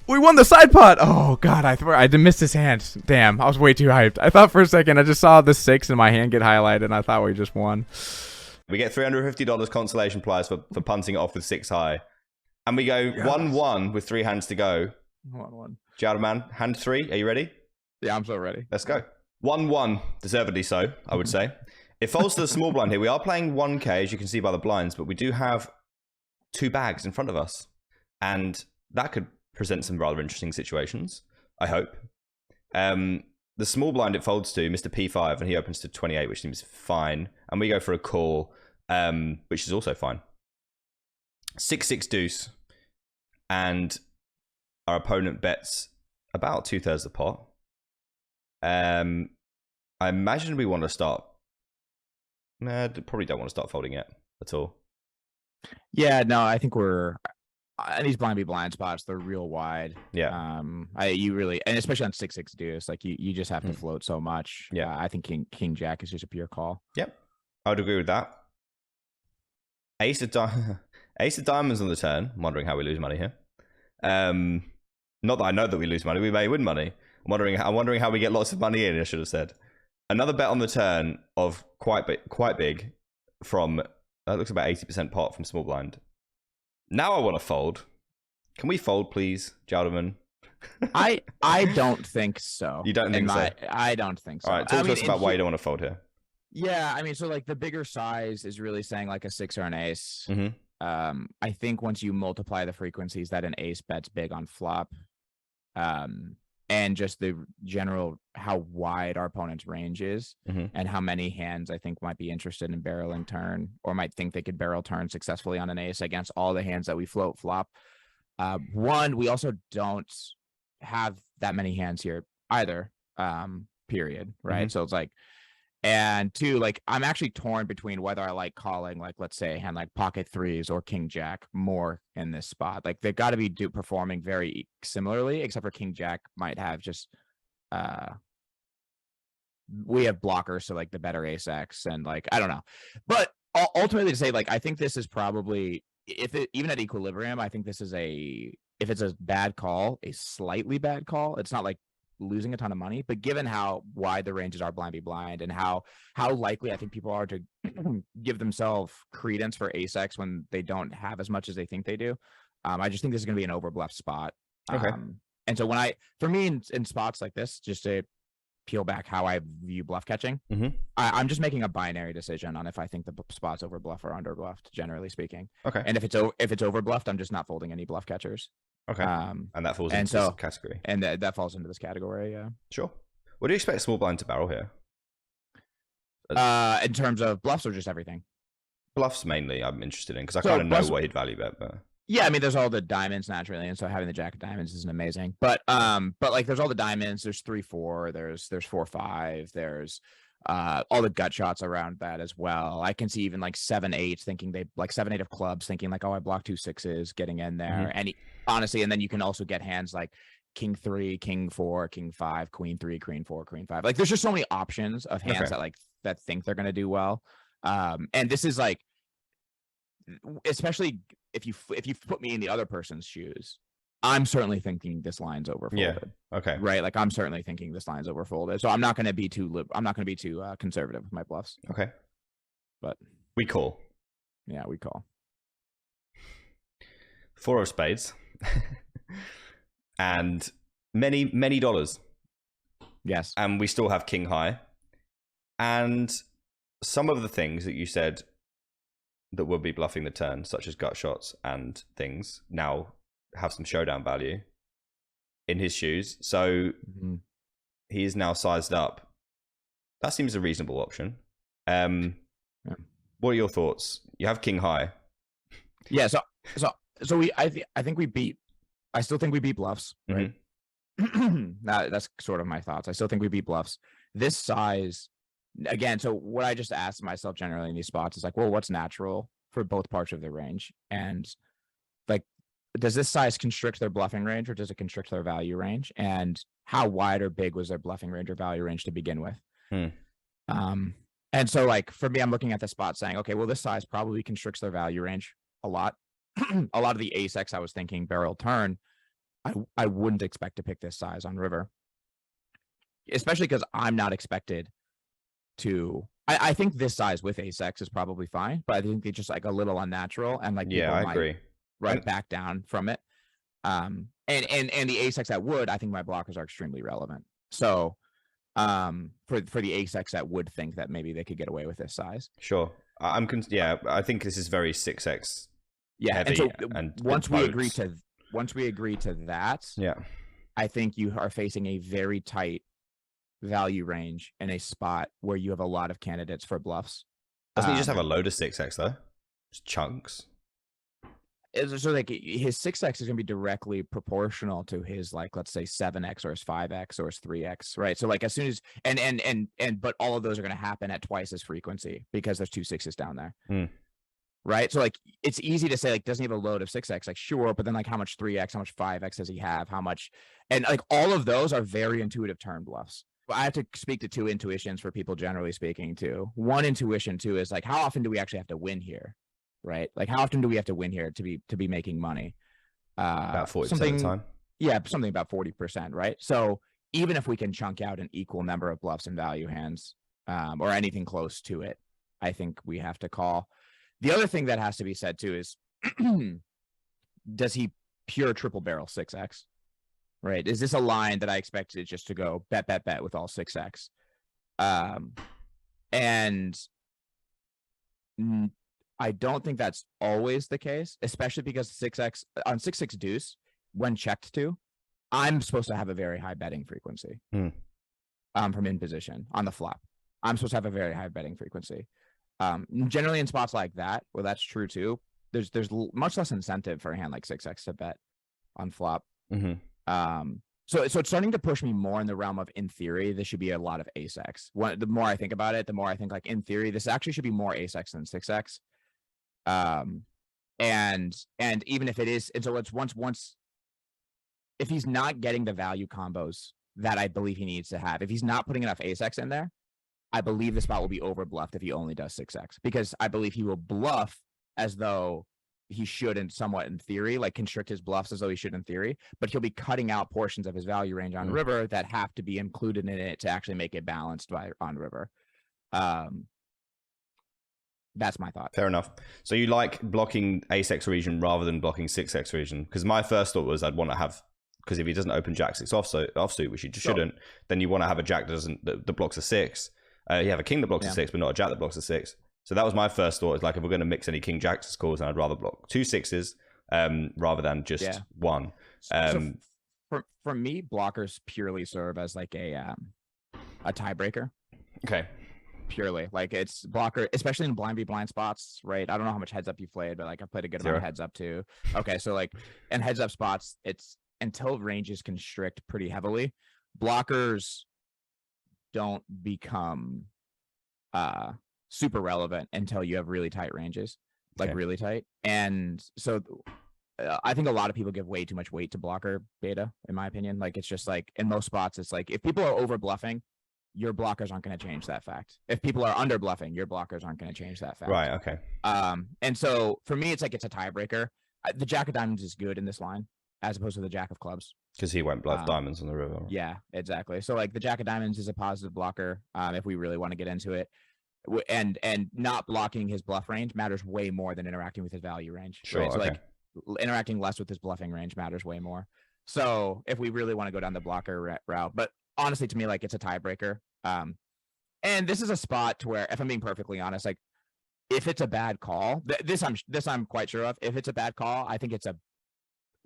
We won the side pot. Oh god, I missed his hand. Damn, I was way too hyped. I thought for a second I just saw the 6 in my hand get highlighted and I thought we just won. We get $350 consolation prize for punting it off with 6 high. And we go 1-1 with 3 hands to go. 1-1. Jaldermann, hand 3. Are you ready? Yeah, I'm so ready. Let's go. 1-1. Deservedly so, I would say. It falls to the small blind here. We are playing 1K, as you can see by the blinds, but we do have 2 bags in front of us. And that could present some rather interesting situations, I hope. The small blind it folds to, Mr. P5, and he opens to 28, which seems fine. And we go for a call, which is also fine. 6-6 deuce. And our opponent bets about 2/3 the pot. I imagine we want to start... Nah, probably don't want to start folding yet at all. Yeah, no, I think we're... these blind spots, they're real wide. Yeah. You really, and especially on 6-6 deuce, like you just have to float so much. Yeah. I think King Jack is just a pure call. Yep. I would agree with that. Ace of Diamonds on the turn. I'm wondering how we lose money here. Not that I know that we lose money. We may win money. I'm wondering how we get lots of money in, I should have said. Another bet on the turn of quite big from, that looks about 80% pot from small blind. Now I want to fold. Can we fold, please, Jaldermann? I don't think so. You don't think so? I don't think so. All right, talk to us about why you don't want to fold here. Yeah, I mean, so like the bigger size is really saying like a 6 or an ace. Mm-hmm. I think once you multiply the frequencies that an ace bets big on flop, and just the general how wide our opponent's range is, and how many hands I think might be interested in barreling turn or might think they could barrel turn successfully on an ace against all the hands that we float flop. One, we also don't have that many hands here either, period, right? So it's like, and 2, like I'm actually torn between whether I like calling, like let's say a hand like pocket 3s or King Jack more in this spot. Like they've got to be performing very similarly, except for King Jack might have just we have blockers, so like the better ace X, and like I don't know, but ultimately to say like I think this is probably even at equilibrium, I think this is if it's a bad call, a slightly bad call. It's not like losing a ton of money, but given how wide the ranges are blind be blind and how likely I think people are to give themselves credence for ace X when they don't have as much as they think they do, I just think this is going to be an overbluff spot. Okay. And so for me in spots like this, just to peel back how I view bluff catching, I'm just making a binary decision on if I think the spot's overbluff or underbluffed, generally speaking. Okay. And if it's overbluffed, I'm just not folding any bluff catchers. Okay. And that falls into this category. And that falls into this category, yeah. Sure. What do you expect small blind to barrel here? In terms of bluffs or just everything? Bluffs mainly I'm interested in, because I kind of know what he'd value bet, but... Yeah, I mean, there's all the diamonds naturally, and so having the jack of diamonds isn't amazing. But like there's all the diamonds, there's 3-4, there's 4-5, there's all the gut shots around that as well. I can see even like 7-8 thinking 7-8 of clubs thinking like, oh, I blocked 2 6s getting in there. And honestly, and then you can also get hands like King 3, King 4, King 5, Queen 3, Queen 4, Queen 5. Like there's just so many options of hands that think they're gonna do well. And this is like, especially if you put me in the other person's shoes, I'm certainly thinking this line's overfolded. Yeah. Okay. Right. Like I'm certainly thinking this line's overfolded. So I'm not going to be too conservative with my bluffs. Okay. But we call. Yeah, we call. 4 of spades. And many dollars. Yes. And we still have king high. And some of the things that you said that would be bluffing the turn, such as gut shots and things, now have some showdown value in his shoes. So he is now sized up. That seems a reasonable option. What are your thoughts? You have king high. Yeah. So I think we beat. I still think we beat bluffs. Right. That's sort of my thoughts. I still think we beat bluffs. This size, again. So what I just asked myself generally in these spots is like, well, what's natural for both parts of the range, and like, does this size constrict their bluffing range or does it constrict their value range? And how wide or big was their bluffing range or value range to begin with? And so like for me, I'm looking at the spot saying, okay, well, this size probably constricts their value range a lot. A lot of the ace X I was thinking barrel turn, I wouldn't expect to pick this size on river, especially because I'm not expected to. I think this size with ace X is probably fine, but I think it's just like a little unnatural and like I agree. Right back down from it. And the ace X at wood, I think my blockers are extremely relevant. So for the ace X that would think that maybe they could get away with this size. Sure. I think this is very 6x. Yeah. Heavy, and so once we agree to that, yeah, I think you are facing a very tight value range in a spot where you have a lot of candidates for bluffs. Doesn't he just have a load of 6x though? Just chunks. So like his 6x is going to be directly proportional to his, like, let's say 7x or his 5x or his 3x, right? So like as soon as but all of those are going to happen at twice as frequency because there's 2 6s down there, right? So like it's easy to say like, doesn't he have a load of 6x? Like sure, but then like how much 3x, how much 5x does he have? How much? And like all of those are very intuitive turn bluffs. I have to speak to 2 intuitions for people generally speaking too. One intuition too is like, how often do we actually have to win here? Right? Like how often do we have to win here to be making money? About 40% of the time. Yeah, something about 40%, right? So even if we can chunk out an equal number of bluffs and value hands, or anything close to it, I think we have to call. The other thing that has to be said too is, does he pure triple barrel 6x? Right? Is this a line that I expected just to go bet with all 6x? And I don't think that's always the case, especially because 6x on 6-6 deuce, when checked to, I'm supposed to have a very high betting frequency from in position on the flop. I'm supposed to have a very high betting frequency. Generally in spots like that, where that's true too, there's much less incentive for a hand like 6x to bet on flop. So it's starting to push me more in the realm of, in theory, this should be a lot of ace X. The more I think about it, the more I think like in theory, this actually should be more ace X than 6x. And even if it is, and so it's once if he's not getting the value combos that I believe he needs to have, if he's not putting enough ace X in there, I believe the spot will be over bluffed if he only does 6x, because I believe he will bluff as though he should, and somewhat in theory, like constrict his bluffs as though he should in theory, but he'll be cutting out portions of his value range on river that have to be included in it to actually make it balanced on river. That's my thought. Fair enough. So you like blocking ace X region rather than blocking 6x region? Because my first thought was I'd want to have, because if he doesn't open jack 6 offsuit, which he shouldn't, then you want to have a jack that blocks a 6. You have a king that blocks a 6, but not a jack that blocks a 6. So that was my first thought. Is like, if we're going to mix any king jack calls, then I'd rather block 2 6s rather than just one. So for me, blockers purely serve as like a tiebreaker. Okay. Purely, like it's blocker, especially in blind v blind spots, right? I don't know how much heads up you played, but like I played a good amount of heads up too. Okay, so like in heads up spots, it's until ranges constrict pretty heavily, blockers don't become super relevant until you have really tight ranges, like really tight. And so I think a lot of people give way too much weight to blocker beta, in my opinion. Like it's just like in most spots, it's like if people are over bluffing, your blockers aren't going to change that fact. If people are under bluffing, your blockers aren't going to change that fact. Right. Okay. And so for me, it's like it's a tiebreaker. The jack of diamonds is good in this line as opposed to the jack of clubs, because he won't bluff diamonds on the river. Yeah, exactly. So like the jack of diamonds is a positive blocker if we really want to get into it, and not blocking his bluff range matters way more than interacting with his value range. Sure. Right? So okay. like interacting less with his bluffing range matters way more. So if we really want to go down the blocker route, but honestly, to me, like it's a tiebreaker. And this is a spot to where, if I'm being perfectly honest, like if it's a bad call, this I'm quite sure of. If it's a bad call, I think it's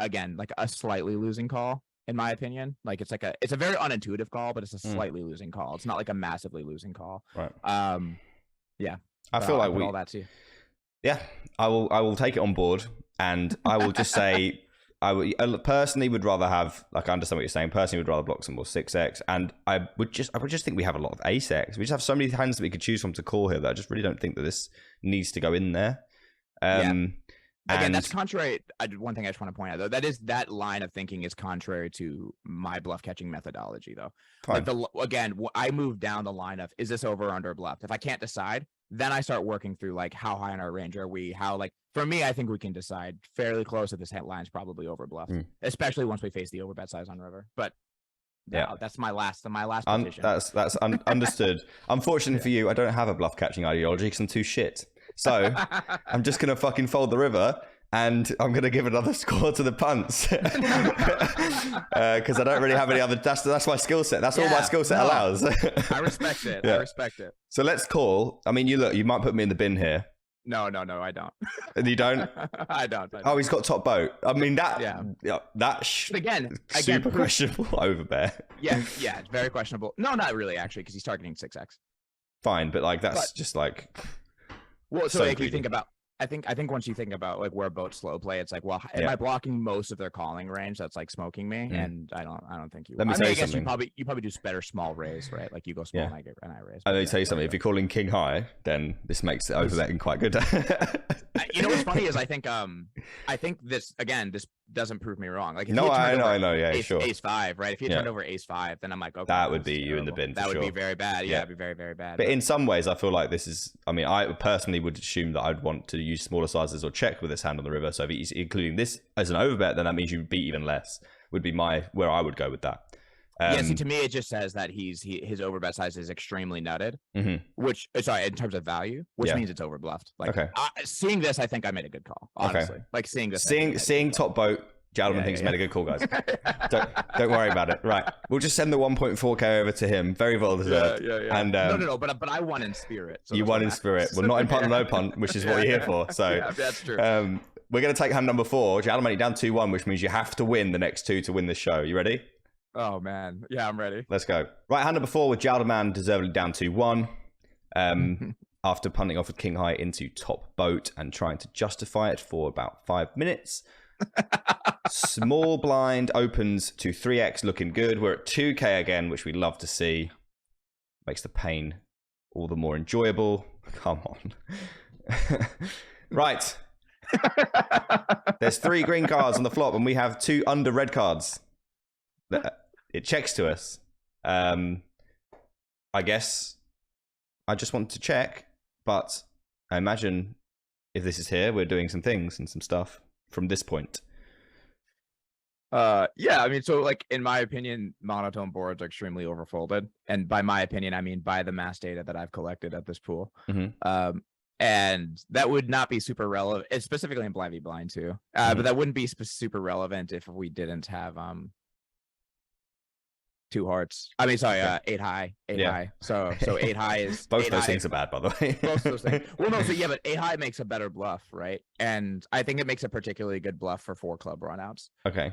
again like a slightly losing call, in my opinion. Like it's a very unintuitive call, but it's a slightly losing call. It's not like a massively losing call. Right. Yeah. I feel like all that too. Yeah, I will take it on board, and I will just say I personally would rather have, like, I understand what you're saying. Personally, would rather block some more 6x, and I would just think we have a lot of ace-x. We just have so many hands that we could choose from to call here that I just really don't think that this needs to go in there. Again, that's contrary. One thing I just want to point out, though, that line of thinking is contrary to my bluff catching methodology, though. Fine. Like I move down the line of, is this over or under bluffed? If I can't decide, then I start working through, like, how high in our range are we? How, like, for me, I think we can decide fairly close that this line's probably over bluffed, especially once we face the overbet size on river. But yeah, that's my last position. That's understood. Unfortunately for you, I don't have a bluff catching ideology because I'm too shit. So I'm just going to fucking fold the river, and I'm going to give another score to the punts because I don't really have any other. That's my skill set. That's all my skill set allows. I respect it. I respect it. So let's call. I mean, you might put me in the bin here. No, I don't. And you don't? I don't. Oh, he's got top boat. I mean, again, super questionable overbet. Yeah, it's very questionable. No, not really, actually, because he's targeting 6x. Fine, but like that's just like. Well, so if you think about, I think once you think about, like, where boats slow play, it's like, well, am I blocking most of their calling range? That's like smoking me, and I don't think you. Let me tell you something. You probably do better small raise, right? Like, you go small and I raise. Let me tell you something. If you're calling king high, then this makes overbetting quite good. You know what's funny is I think this doesn't prove me wrong. Like, if I know, yeah, sure. Ace 5, right? If you turned over ace 5, then I'm like, okay, that would be you in the bin. That would be very bad. Yeah, it'd be very, very bad. But in some ways, I feel like this is. I mean, I personally would assume that I'd want to use smaller sizes or check with this hand on the river. So if he's including this as an overbet, then that means you beat even less. Would be where I would go with that. See, to me, it just says that his overbet size is extremely nutted, which, sorry, in terms of value, which means it's overbluffed. Like, seeing this, I think I made a good call, honestly. Okay. Like, seeing this. Seeing top boat, Jaldermann thinks made a good call, guys. don't worry about it. Right. We'll just send the 1.4K over to him. Very well deserved. Yeah. And, no. But I won in spirit. So you won in spirit. Well, not in punt or no punt, which is what you're here for. So that's true. We're going to take hand number 4. Jaldermann, you're down 2-1, which means you have to win the next 2 to win this show. You ready? Oh, man. Yeah, I'm ready. Let's go. Right, hand number 4 with Jaldermann deservedly down 2-1. After punting off with king high into top boat and trying to justify it for about 5 minutes. Small blind opens to 3x, looking good. We're at 2K again, which we love to see. Makes the pain all the more enjoyable. Come on. Right. There's 3 green cards on the flop, and we have 2 under red cards. It checks to us. I guess I just want to check, but I imagine if this is here, we're doing some things and some stuff from this point. I mean, so, like, in my opinion, monotone boards are extremely overfolded, and by my opinion, I mean by the mass data that I've collected at this pool. And that would not be super relevant, specifically in blind v blind too. But that wouldn't be super relevant if we didn't have 2 hearts. I mean, sorry, 8 high, 8 high. So 8 high is both those things are bad, by the way. Both those things. Well, no, but 8 high makes a better bluff, right? And I think it makes a particularly good bluff for 4 club runouts. Okay.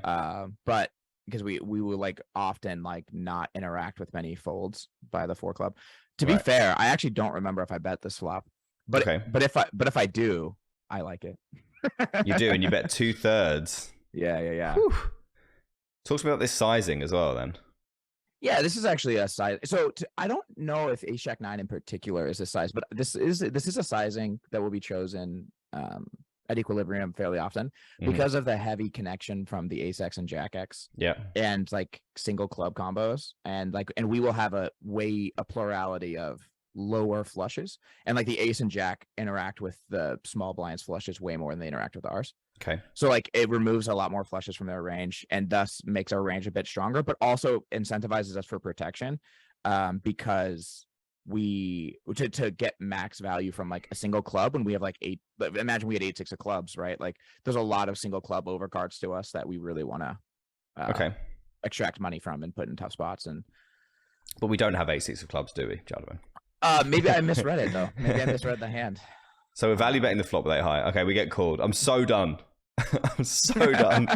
But because we will, like, often, like, not interact with many folds by the 4 club. To be fair, I actually don't remember if I bet this flop. But if I do, I like it. You do, and you bet 2/3. Yeah. Whew. Talk to me about this sizing as well, then. Yeah, this is actually a size. So I don't know if Ace Jack 9 in particular is a size, but this is a sizing that will be chosen at equilibrium fairly often because of the heavy connection from the Ace X and Jack X. Yeah, and like single club combos, and we will have a plurality of lower flushes, and like the Ace and Jack interact with the small blinds flushes way more than they interact with ours. Okay. So like it removes a lot more flushes from their range and thus makes our range a bit stronger, but also incentivizes us for protection because we to get max value from like a single club when we have like 8. Imagine we had 8-6 of clubs, right? Like there's a lot of single club overcards to us that we really want to extract money from and put in tough spots. But we don't have 8-6 of clubs, do we, Jaldermann? Maybe I misread it though. Maybe I misread the hand. So we're value betting the flop with 8 high. Okay, we get called. I'm so done. I'm so done.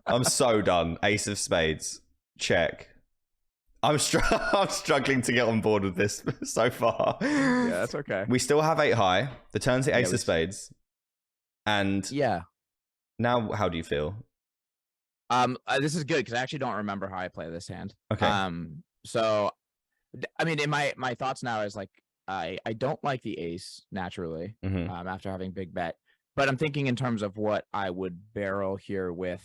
I'm so done. Ace of spades. Check. I'm struggling to get on board with this so far. Yeah, that's okay. We still have 8 high. The turn's the ace of spades. And yeah. Now, how do you feel? This is good because I actually don't remember how I play this hand. Okay. So, I mean, in my thoughts now is like I don't like the ace naturally. After having big bet, but I'm thinking in terms of what I would barrel here with.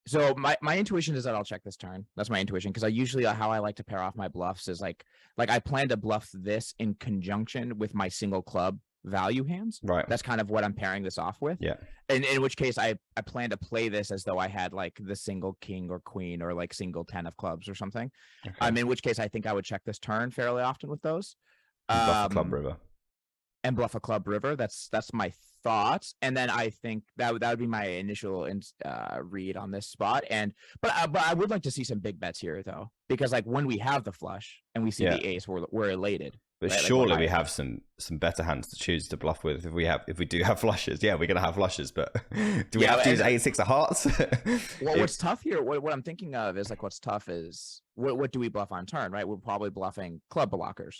So my intuition is that I'll check this turn. That's my intuition because I usually how I like to pair off my bluffs is like I plan to bluff this in conjunction with my single club value hands. Right. That's kind of what I'm pairing this off with. Yeah. And in which case I plan to play this as though I had like the single king or queen or like single 10 of clubs or something. Okay. In which case I think I would check this turn fairly often with those. Bluff a club river. And bluff a club river. That's my thoughts. And then I think that would be my initial read on this spot. But I would like to see some big bets here though, because like when we have the flush and we see the ace, we're elated. But right? Surely like we have some better hands to choose to bluff with if we do have flushes. Yeah, we're gonna have flushes, but do we have to use 8-6 of hearts? Well, what's tough here? What I'm thinking of is like what's tough is what do we bluff on turn? Right, we're probably bluffing club blockers.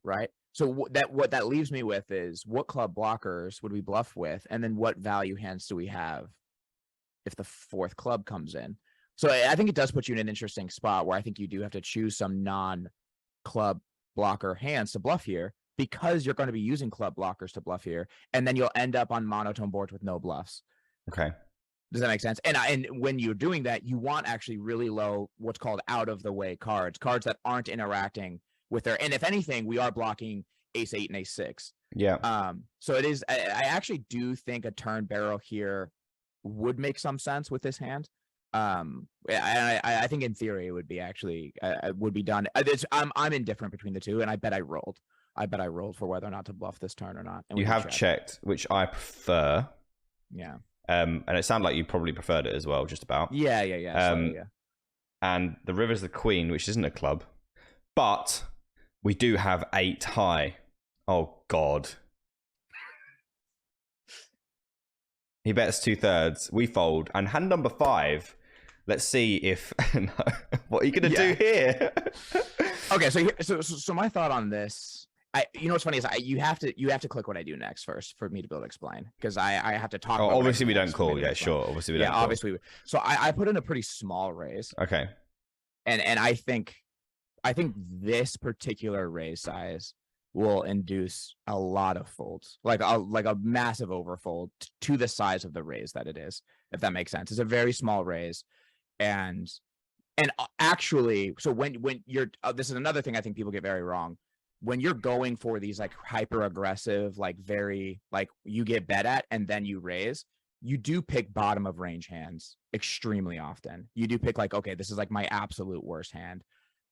Right. So what that leaves me with is what club blockers would we bluff with, and then what value hands do we have if the fourth club comes in? So I think it does put you in an interesting spot where I think you do have to choose some non-club blocker hands to bluff here because you're going to be using club blockers to bluff here, and then you'll end up on monotone boards with no bluffs. Okay. Does that make sense? And when you're doing that, you want actually really low, what's called out of the way cards that aren't interacting with their, and if anything, we are blocking ace 8 and ace 6. Yeah. So it is, I actually do think a turn barrel here would make some sense with this hand. I think in theory it would be actually would be done. I'm indifferent between the two, and I bet I rolled for whether or not to bluff this turn or not. And you have checked, which I prefer. Yeah. And it sounded like you probably preferred it as well, just about. Yeah. Yeah. And the river's the queen, which isn't a club, but we do have 8 high. Oh God. He bets 2/3. We fold, and hand number 5. Let's see if what are you gonna do here? Okay, so my thought on this, you know what's funny is you have to click what I do next first for me to be able to explain, because I have to talk. Obviously we don't call. Yeah, sure. Obviously we don't. Yeah, obviously. So I put in a pretty small raise. Okay. And I think this particular raise size will induce a lot of folds, like a massive overfold to the size of the raise that it is, if that makes sense. It's a very small raise, and actually, so when you're this is another thing I think people get very wrong. When you're going for these like hyper aggressive, like very like you get bet at and then you raise, you do pick bottom of range hands extremely often. You do pick like, okay, this is like my absolute worst hand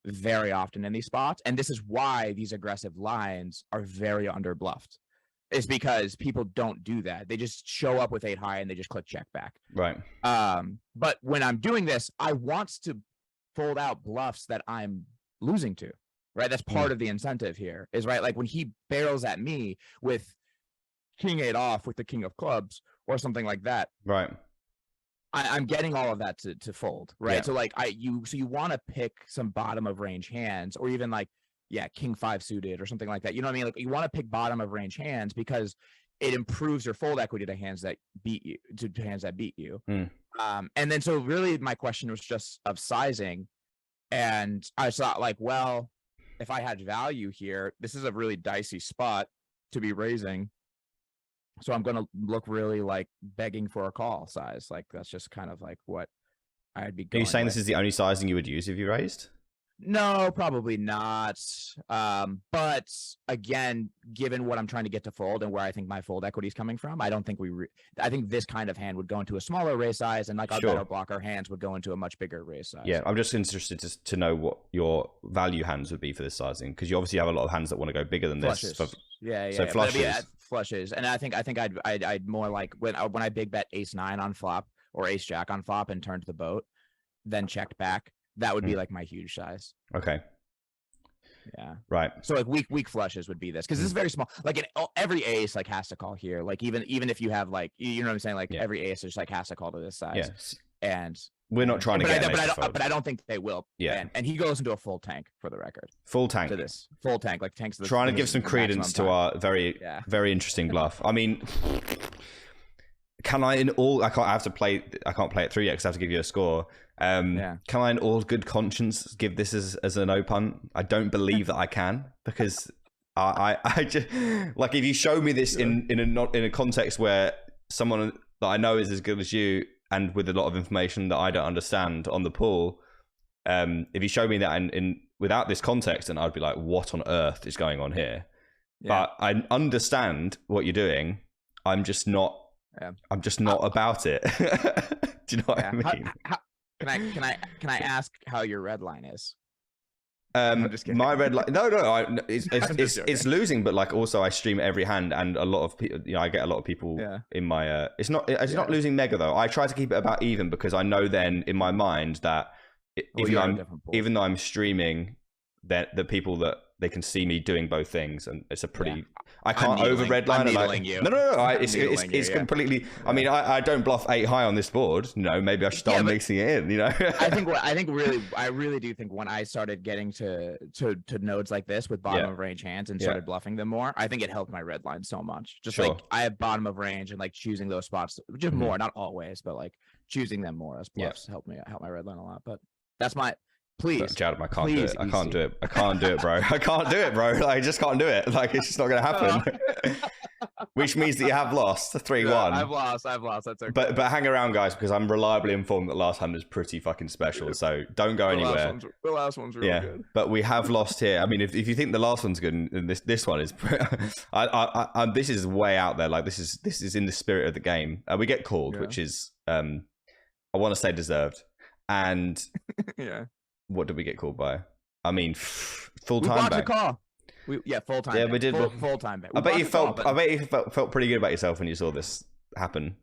very often in these spots. And this is why these aggressive lines are very under bluffed, is because people don't do that. They just show up with 8 high and they just click check back. Right. But when I'm doing this, I want to fold out bluffs that I'm losing to, right? That's part of the incentive here is, right, like when he barrels at me with king 8 off with the king of clubs or something like that. Right. I'm getting all of that to fold, right? Yeah. So like you want to pick some bottom of range hands, or even like, yeah, king 5 suited or something like that. You know what I mean? Like you want to pick bottom of range hands because it improves your fold equity to hands that beat you, to hands that beat you. And then so really my question was just of sizing, and I thought like, well, if I had value here, this is a really dicey spot to be raising. So I'm going to look really like begging for a call size. Like that's just kind of like what I'd be going. Are you saying with. This is the only sizing you would use if you raised? No, probably not. But again, given what I'm trying to get to fold and where I think my fold equity is coming from, I don't think I think this kind of hand would go into a smaller raise size, and like our better blocker hands would go into a much bigger raise size. Yeah, I'm just interested to know what your value hands would be for this sizing, because you obviously have a lot of hands that want to go bigger than flushes. this. Yeah. So flushes. Flushes, and I think I'd more like when I big bet ace 9 on flop or ace jack on flop and turned the boat, then checked back. That would be like my huge size. Okay. Yeah. Right. So like weak flushes would be this, because this is very small. Like every ace like has to call here. Like even if you have like, you know what I'm saying, like every ace just like has to call to this size. Yes. And We're not trying to get but I don't think they will. Yeah. And he goes into a full tank for the record. Full tank. To this. Full tank. Like tanks. Trying to give some credence to our very, very interesting bluff. I mean, can I I can't play it through yet because I have to give you a score. Can I in all good conscience give this as a no punt? I don't believe that I can, because I just, like, if you show me this in a context where someone that I know is as good as you and with a lot of information that I don't understand on the pool, if you show me that in without this context, then I'd be like, what on earth is going on here? But I understand what you're doing. I'm just not about it. Do you know what I mean? Can I ask how your red line is? My red line, no, it's losing, but like also I stream every hand, and a lot of people, I get a lot of people in my. It's not losing mega though. I try to keep it about even, because I know then in my mind that even though I'm streaming, that the people that they can see me doing both things, and it's a pretty. I can't over redline. It's completely. I mean, I don't bluff 8 high on this board. Maybe I should start mixing it in. I really do think when I started getting to nodes like this with bottom of range hands and started bluffing them more, I think it helped my red line so much. Just like I have bottom of range and like choosing those spots just more, not always, but like choosing them more as bluffs help my red line a lot. But that's my. Please, Jaldermann, I can't do it. I can't do it. I can't do it, bro. I can't do it, bro. Like, I just can't do it. Like, it's just not going to happen. Which means that you have lost 3-1. I've lost. That's okay. But hang around, guys, because I'm reliably informed that last hand is pretty fucking special. So don't go anywhere. The last one's really good. But we have lost here. I mean, if you think the last one's good, and this one is, this is way out there. Like, this is in the spirit of the game. We get called, which is, I want to say deserved, and what did we get called by? I mean, full time back. Full time. Yeah, we did. Full time. I bet you felt pretty good about yourself when you saw this happen,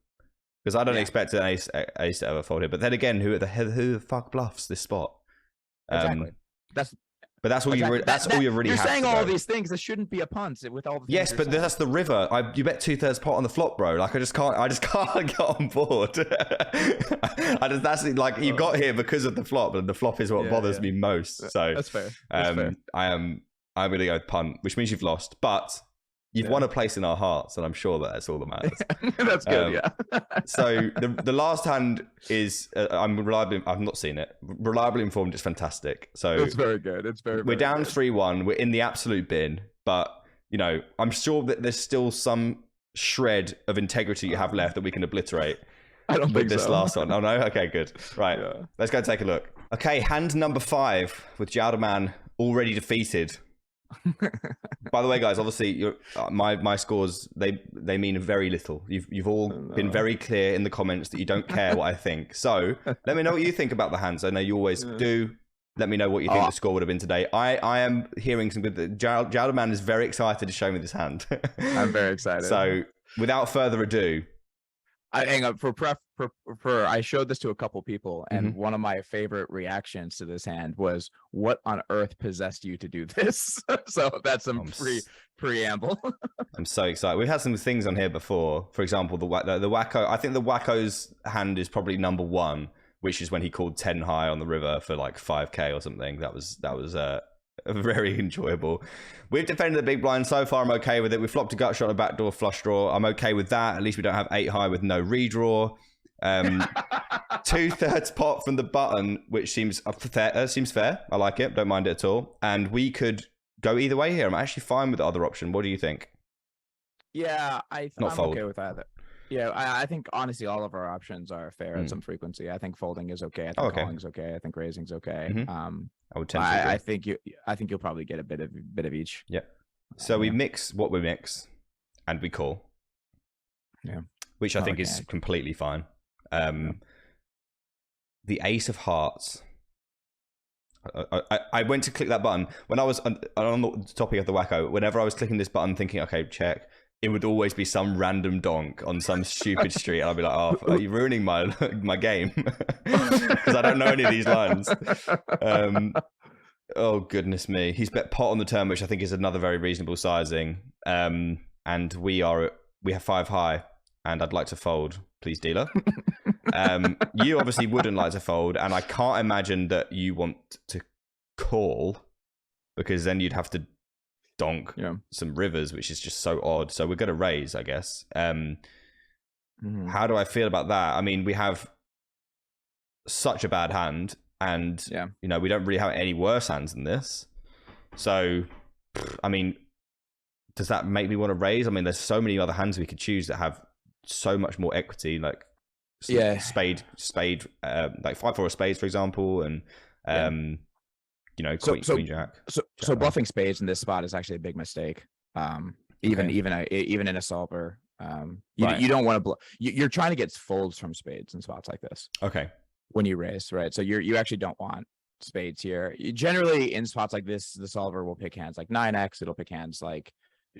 because I don't expect an ace to ever fold here. But then again, who the fuck bluffs this spot? Exactly. That's all you. That's all you really. You're have saying to all go. these things. This shouldn't be a punt with all the. Yes, but that's the river. You bet 2/3 pot on the flop, bro. Like I just can't get on board. That's like you got here because of the flop, and the flop is what bothers me most. So that's fair. I'm gonna go with punt, which means you've lost, but you've won a place in our hearts, and I'm sure that's all that matters. That's good. So the last hand is I've not seen it. Reliably informed, it's fantastic. So it's very good. It's very. We're down 3-1. We're in the absolute bin, but I'm sure that there's still some shred of integrity you have left that we can obliterate. I don't think this last one. Oh no. Okay, good. Right. Yeah. Let's go take a look. Okay, hand number 5 with Jaldermann already defeated. By the way, guys, obviously my scores they mean very little. You've all been very clear in the comments that you don't care what I think. So let me know what you think about the hands. I know you always do. Let me know what you think the score would have been today. I am hearing some good. Jaldermann is very excited to show me this hand. I'm very excited. So without further ado, hang on for I showed this to a couple people, and one of my favorite reactions to this hand was, "What on earth possessed you to do this?" So that's some preamble. I'm so excited. We've had some things on here before. For example, the Wacko. I think the Wacko's hand is probably number 1, which is when he called 10 high on the river for like 5k or something. That was very enjoyable. We've defended the big blind so far. I'm okay with it. We flopped a gut shot, a backdoor flush draw. I'm okay with that. At least we don't have 8 high with no redraw. 2/3 pot from the button, which seems fair. I like it. Don't mind it at all. And we could go either way here. I'm actually fine with the other option. What do you think? Yeah, I'm okay with that. Yeah, I think honestly all of our options are fair at some frequency. I think folding is okay. I think calling's okay. I think raising's okay. I would tend to agree. I think you'll probably get a bit of each. Yeah. So we mix what we mix, and we call. Yeah. Which I think is completely fine. The Ace of Hearts. I went to click that button when I was on the topic of the Wacko. Whenever I was clicking this button, thinking, okay, check, it would always be some random donk on some stupid street. I'd be like, oh, are you ruining my game? Because I don't know any of these lines. Oh, goodness me. He's bet pot on the turn, which I think is another very reasonable sizing. And we have 5 high, and I'd like to fold. Please, dealer. You obviously wouldn't like to fold, and I can't imagine that you want to call, because then you'd have to donk some rivers, which is just so odd. So we're going to raise, I guess. How do I feel about that? I mean, we have such a bad hand, and you know, we don't really have any worse hands than this. So, I mean, does that make me want to raise? I mean, there's so many other hands we could choose that have so much more equity, like spade, like 5-4 of spades, for example, and you know, queen jack. So bluffing spades in this spot is actually a big mistake. Even in a solver, you don't want to you're trying to get folds from spades in spots like this. Okay. When you raise, right? So you actually don't want spades here. Generally in spots like this, the solver will pick hands like 9x. It'll pick hands like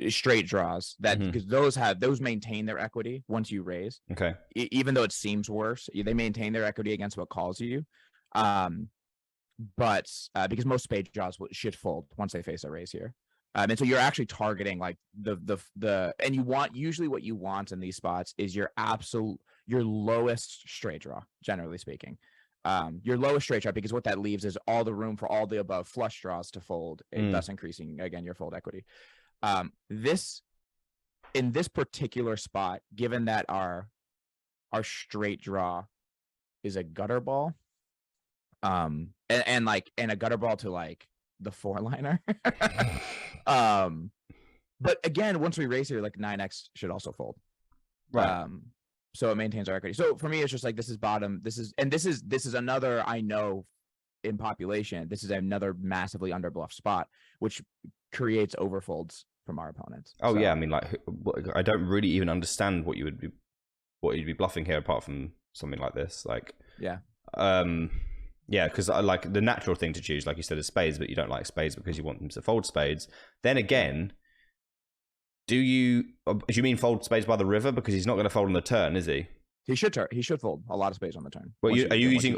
straight draws, that because those maintain their equity once you raise. Okay. Even though it seems worse, they maintain their equity against what calls you. But because most spade draws should fold once they face a raise here. And so you're actually targeting like and you want, usually what you want in these spots is your lowest straight draw, generally speaking. Your lowest straight draw, because what that leaves is all the room for all the above flush draws to fold, and thus increasing again your fold equity. In this particular spot, given that our straight draw is a gutter ball, and a gutter ball to like the 4-liner. But again, once we raise here, like 9x should also fold. Right. So it maintains our equity. So for me, it's just like, this is bottom. This is another, I know in population, this is another massively underbluff spot, which creates overfolds from our opponents. Oh, yeah. I mean, like, I don't really even understand what you'd be bluffing here, apart from something like this. Like, yeah, because I like the natural thing to choose, like you said, is spades, but you don't like spades because you want them to fold spades. Then again, do you mean fold spades by the river? Because he's not going to fold on the turn, is he? He should fold a lot of spades on the turn. Well, you're not using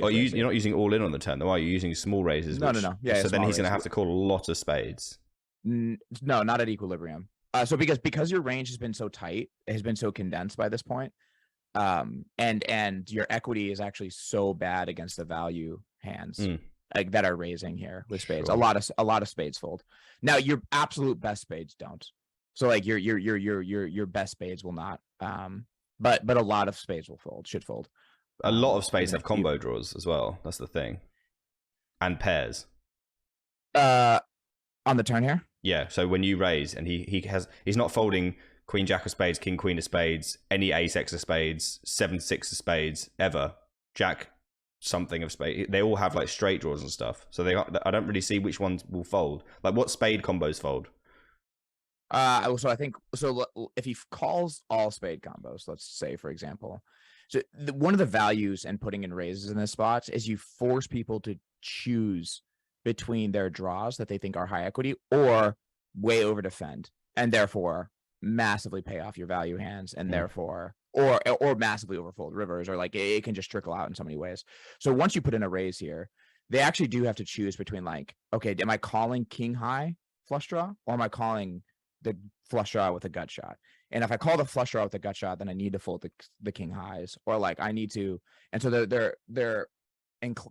all in on the turn, though, are you? Using small raises? No. Yeah. So then he's going to have to call a lot of spades. No, not at equilibrium. So because your range has been so tight, it has been so condensed by this point, and your equity is actually so bad against the value hands like that are raising here with spades. Sure. A lot of spades fold. Now your absolute best spades don't. So like your best spades will not. But a lot of spades should fold. A lot of spades have combo draws as well. That's the thing. And pairs. On the turn here? Yeah. So when you raise and he's not folding queen jack of spades, king queen of spades, any ace x of spades, 7-6 of spades ever. Jack something of spades. They all have like straight draws and stuff. So I don't really see which ones will fold. Like what spade combos fold? So I think if he calls all spade combos, let's say, for example, so one of the values in putting in raises in this spot is you force people to choose between their draws that they think are high equity or way over defend, and therefore massively pay off your value hands, and therefore or massively overfold rivers, or like it can just trickle out in so many ways. So once you put in a raise here, they actually do have to choose between like, okay, am I calling king high flush draw, or am I calling the flush draw with a gut shot? And if I call the flush draw with a gut shot, then I need to fold the king highs, or like I need to. And so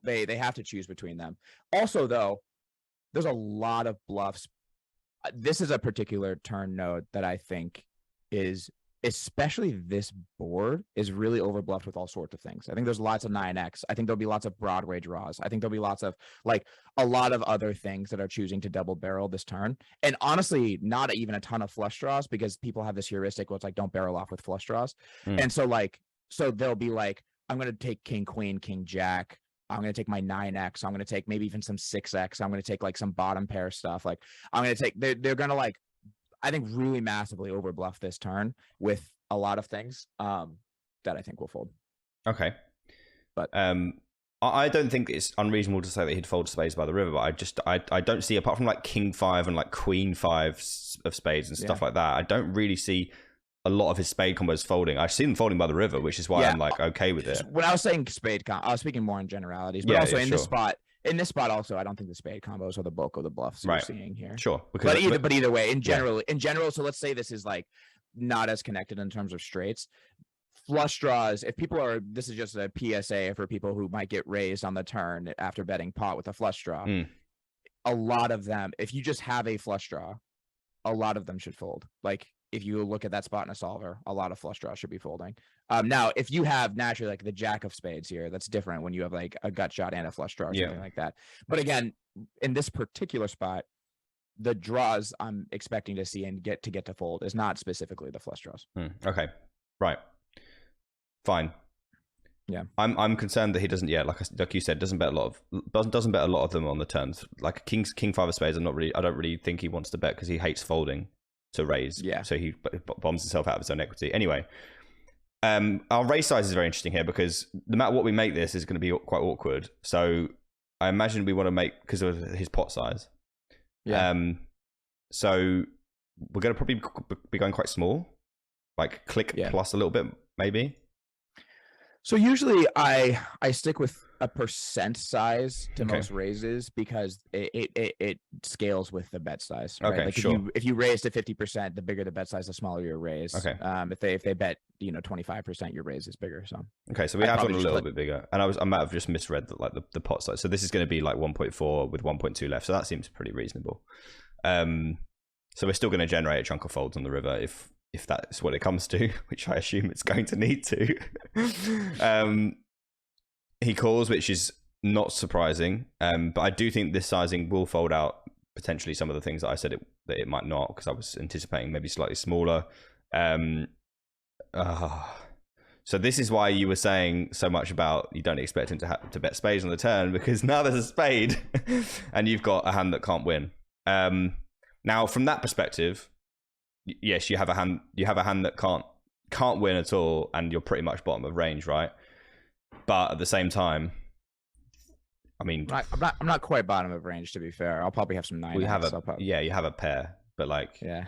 they have to choose between them. Also, though, there's a lot of bluffs. This is a particular turn node that I think is, especially this board, is really overbluffed with all sorts of things. I think there's lots of 9x. I think there'll be lots of Broadway draws. I think there'll be lots of like a lot of other things that are choosing to double barrel this turn. And honestly, not even a ton of flush draws, because people have this heuristic where it's like, don't barrel off with flush draws. And so they'll be like, I'm going to take king, queen, king, jack. I'm going to take my 9x. I'm going to take maybe even some 6x. I'm going to take like some bottom pair stuff. Like I'm going to take, they're going to like, I think really massively overbluff this turn with a lot of things that I think will fold. Okay. But I don't think it's unreasonable to say that he'd fold spades by the river, but I don't see, apart from like king 5 and like queen 5 of spades and stuff like that, I don't really see a lot of his spade combos folding. I see them folding by the river, which is why I'm like okay with it. When I was saying spade I was speaking more in generalities, but also in this spot also, I don't think the spade combos are the bulk of the bluffs we're seeing here. Sure. But either way, in general, so let's say this is like not as connected in terms of straights. flush draws, if people are, this is just a PSA for people who might get raised on the turn after betting pot with a flush draw. A lot of them, if you just have a flush draw, a lot of them should fold. Like if you look at that spot in a solver, a lot of flush draws should be folding. Now, if you have naturally like the jack of spades here, that's different when you have like a gut shot and a flush draw or something like that. But again, in this particular spot, the draws I'm expecting to see and get to fold is not specifically the flush draws. Okay, right, fine. Yeah, I'm concerned that he doesn't. Yeah, like you said, doesn't bet a lot of them on the turns. Like king five of spades. I don't really think he wants to bet because he hates folding to raise. Yeah, so he bombs himself out of his own equity. Anyway, our raise size is very interesting here because no matter what we make, this is going to be quite awkward. So I imagine we want to make because of his pot size. Yeah. So we're going to probably be going quite small, like click plus a little bit, maybe. So usually I stick with a percent size to most raises because it scales with the bet size. Right? Okay, like if you raise to 50%, the bigger the bet size, the smaller your raise. Okay. If they bet 25%, your raise is bigger. So so we have gone a little bit bigger, and I might have just misread the pot size. So this is going to be like 1.4 with 1.2 left. So that seems pretty reasonable. So we're still going to generate a chunk of folds on the river if that's what it comes to, which I assume it's going to need to. He calls, which is not surprising, but I do think this sizing will fold out potentially some of the things that I said that it might not, because I was anticipating maybe slightly smaller. So this is why you were saying so much about you don't expect him to bet spades on the turn, because now there's a spade and you've got a hand that can't win. Now from that perspective, yes, you have a hand that can't win at all, and you're pretty much bottom of range, right? But at the same time, I mean, I'm not quite bottom of range, to be fair. I'll probably have some 9. You have a pair, but like, yeah.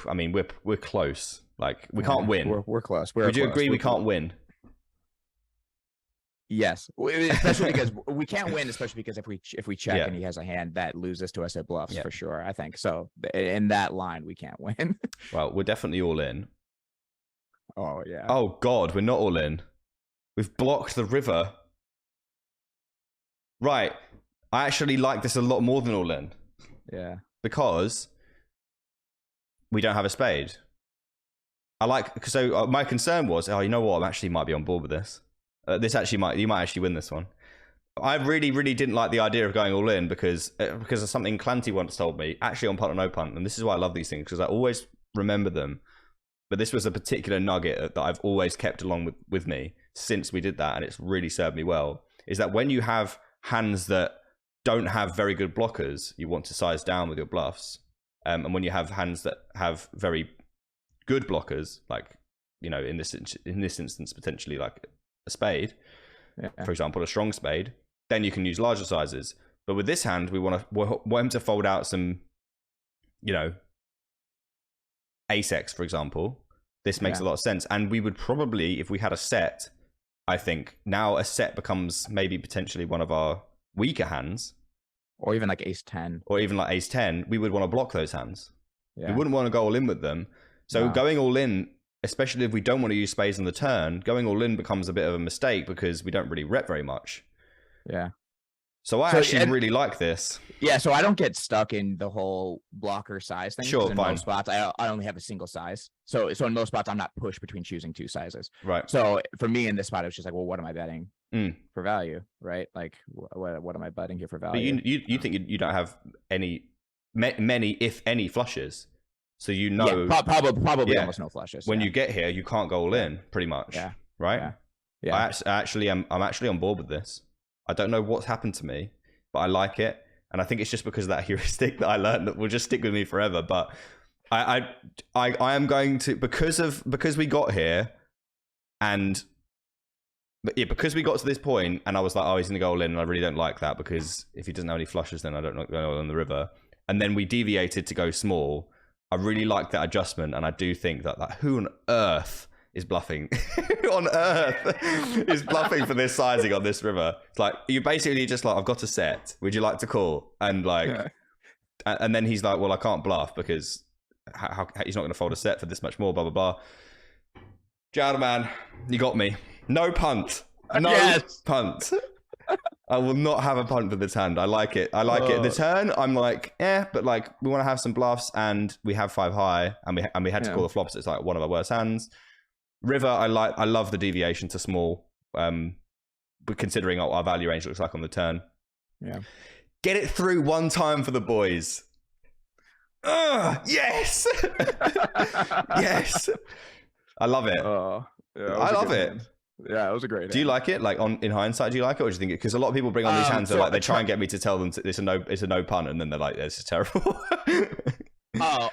I mean, we're close. Like, we can't win. We're close. Would you agree we can't win? Yes, especially because we can't win, especially because if we check and he has a hand that loses to us at bluffs for sure. I think so. In that line, we can't win. Well, we're definitely all in. Oh yeah. Oh God, we're not all in. We've blocked the river. Right. I actually like this a lot more than all in. Yeah. Because we don't have a spade. So my concern was, you know what? I actually might be on board with this. You might actually win this one. I really, really didn't like the idea of going all in because of something Clanty once told me, actually on Punt or No Punt, and this is why I love these things, because I always remember them. But this was a particular nugget that I've always kept along with me since we did that, and it's really served me well, is that when you have hands that don't have very good blockers, you want to size down with your bluffs. And when you have hands that have very good blockers, like, in this instance, potentially like a spade, for example, a strong spade, then you can use larger sizes. But with this hand, we want him to fold out some, ace-x, for example. This makes a lot of sense. And we would probably, if we had a set, I think now a set becomes maybe potentially one of our weaker hands. Or even like ace-10. Or even like ace-10, we would want to block those hands. Yeah. We wouldn't want to go all in with them. So going all in, especially if we don't want to use spades on the turn, going all in becomes a bit of a mistake because we don't really rep very much. Yeah. So I actually really like this. Yeah, so I don't get stuck in the whole blocker size thing. Sure, in fine. most spots, I only have a single size. So in most spots, I'm not pushed between choosing two sizes. Right. So for me in this spot, it was just like, well, what am I betting for value, right? Like, what am I betting here for value? But you think you don't have many, if any, flushes. So probably almost no flushes. When you get here, you can't go all in, pretty much. Yeah. Right? Yeah. I'm actually on board with this. I don't know what's happened to me, but I like it. And I think it's just because of that heuristic that I learned that will just stick with me forever. But I am going to, because we got here because we got to this point and I was like, oh, he's going to go all in. And I really don't like that because if he doesn't have any flushes, then I don't go on the river. And then we deviated to go small. I really like that adjustment, and I do think that who on earth is bluffing? Who on earth is bluffing for this sizing on this river? It's like, you basically just like, I've got a set. Would you like to call? And like, and then he's like, well, I can't bluff because how he's not going to fold a set for this much more, blah, blah, blah. Jaldermann, you got me. No punt. No punt. I will not have a punt for this hand. I like it. I like it. The turn, I'm like, but like we want to have some bluffs, and we have 5 high, and we had to call the flops. It's like one of our worst hands. River, I love the deviation to small. But considering what our value range looks like on the turn. Yeah. Get it through one time for the boys. Yes. Yes. I love it. I love it. Hand. Yeah, it was a great hand. Do you like it? Like in hindsight, do you like it, or do you think it? Because a lot of people bring on these hands, like they try and get me to tell them it's a no punt, and then they're like, "This is terrible." Yeah.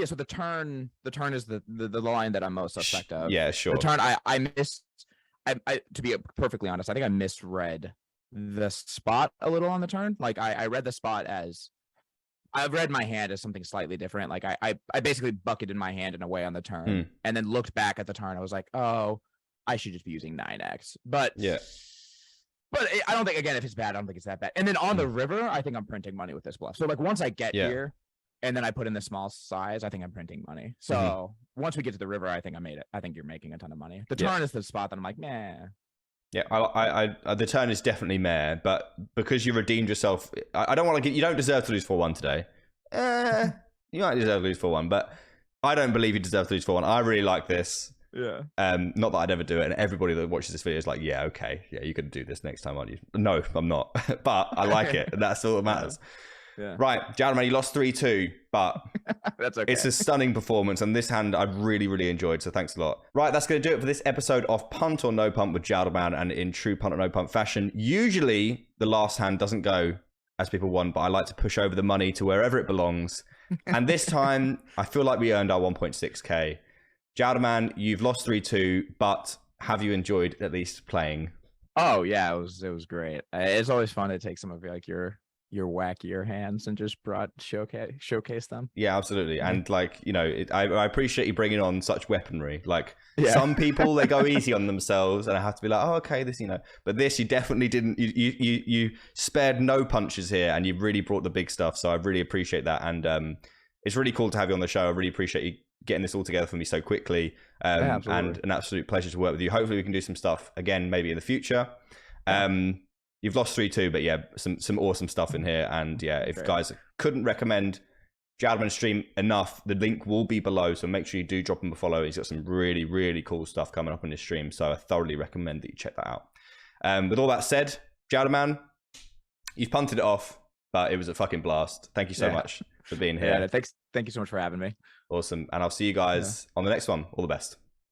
So the turn is the line that I'm most suspect of. Yeah, sure. The turn, I missed. I to be perfectly honest, I think I misread the spot a little on the turn. Like I read the spot as. I've read my hand as something slightly different. Like I basically bucketed my hand in a way on the turn, and then looked back at the turn. I was like, oh. I should just be using 9x, but I don't think, again, if it's bad, I don't think it's that bad. And then on the river, I think I'm printing money with this bluff. So like once I get here and then I put in the small size, I think I'm printing money. So once we get to the river, I think I made it. I think you're making a ton of money. The turn is the spot that I'm like, nah. Yeah, I the turn is definitely meh, but because you redeemed yourself, I don't want to get, you don't deserve to lose 4-1 today. You might deserve to lose 4-1, but I don't believe you deserve to lose 4-1. I really like this. Yeah. Not that I'd ever do it, and everybody that watches this video is like, yeah, okay, yeah, you can do this next time, aren't you? No, I'm not. But I like it, and that's all that matters. Yeah. Right, Jaldermann, you lost 3-2, but that's okay. It's a stunning performance, and this hand I really, really enjoyed, so thanks a lot. Right, that's going to do it for this episode of Punt or No Punt with Jaldermann, and in true Punt or No Punt fashion, usually the last hand doesn't go as people want, but I like to push over the money to wherever it belongs. And this time, I feel like we earned our 1.6k. Jaldermann, you've lost 3-2, but have you enjoyed at least playing? Oh yeah, it was great. It's always fun to take some of like your wackier hands and just showcase them. Yeah, absolutely. And like, you know, I appreciate you bringing on such weaponry. Like some people, they go easy on themselves, and I have to be like, oh, okay, this, you know. But this, you definitely didn't. You spared no punches here, and you really brought the big stuff. So I really appreciate that, and it's really cool to have you on the show. I really appreciate you getting this all together for me so quickly, and an absolute pleasure to work with you. Hopefully we can do some stuff again, maybe in the future. You've lost 3-2, but yeah, some awesome stuff in here. And yeah, if guys couldn't recommend Jaldermann's stream enough, the link will be below, so make sure you do drop him a follow. He's got some really, really cool stuff coming up on his stream, so I thoroughly recommend that you check that out. With all that said, Jaldermann, you've punted it off, but it was a fucking blast. Thank you so much for being here. Thank you so much for having me. Awesome. And I'll see you guys on the next one. All the best.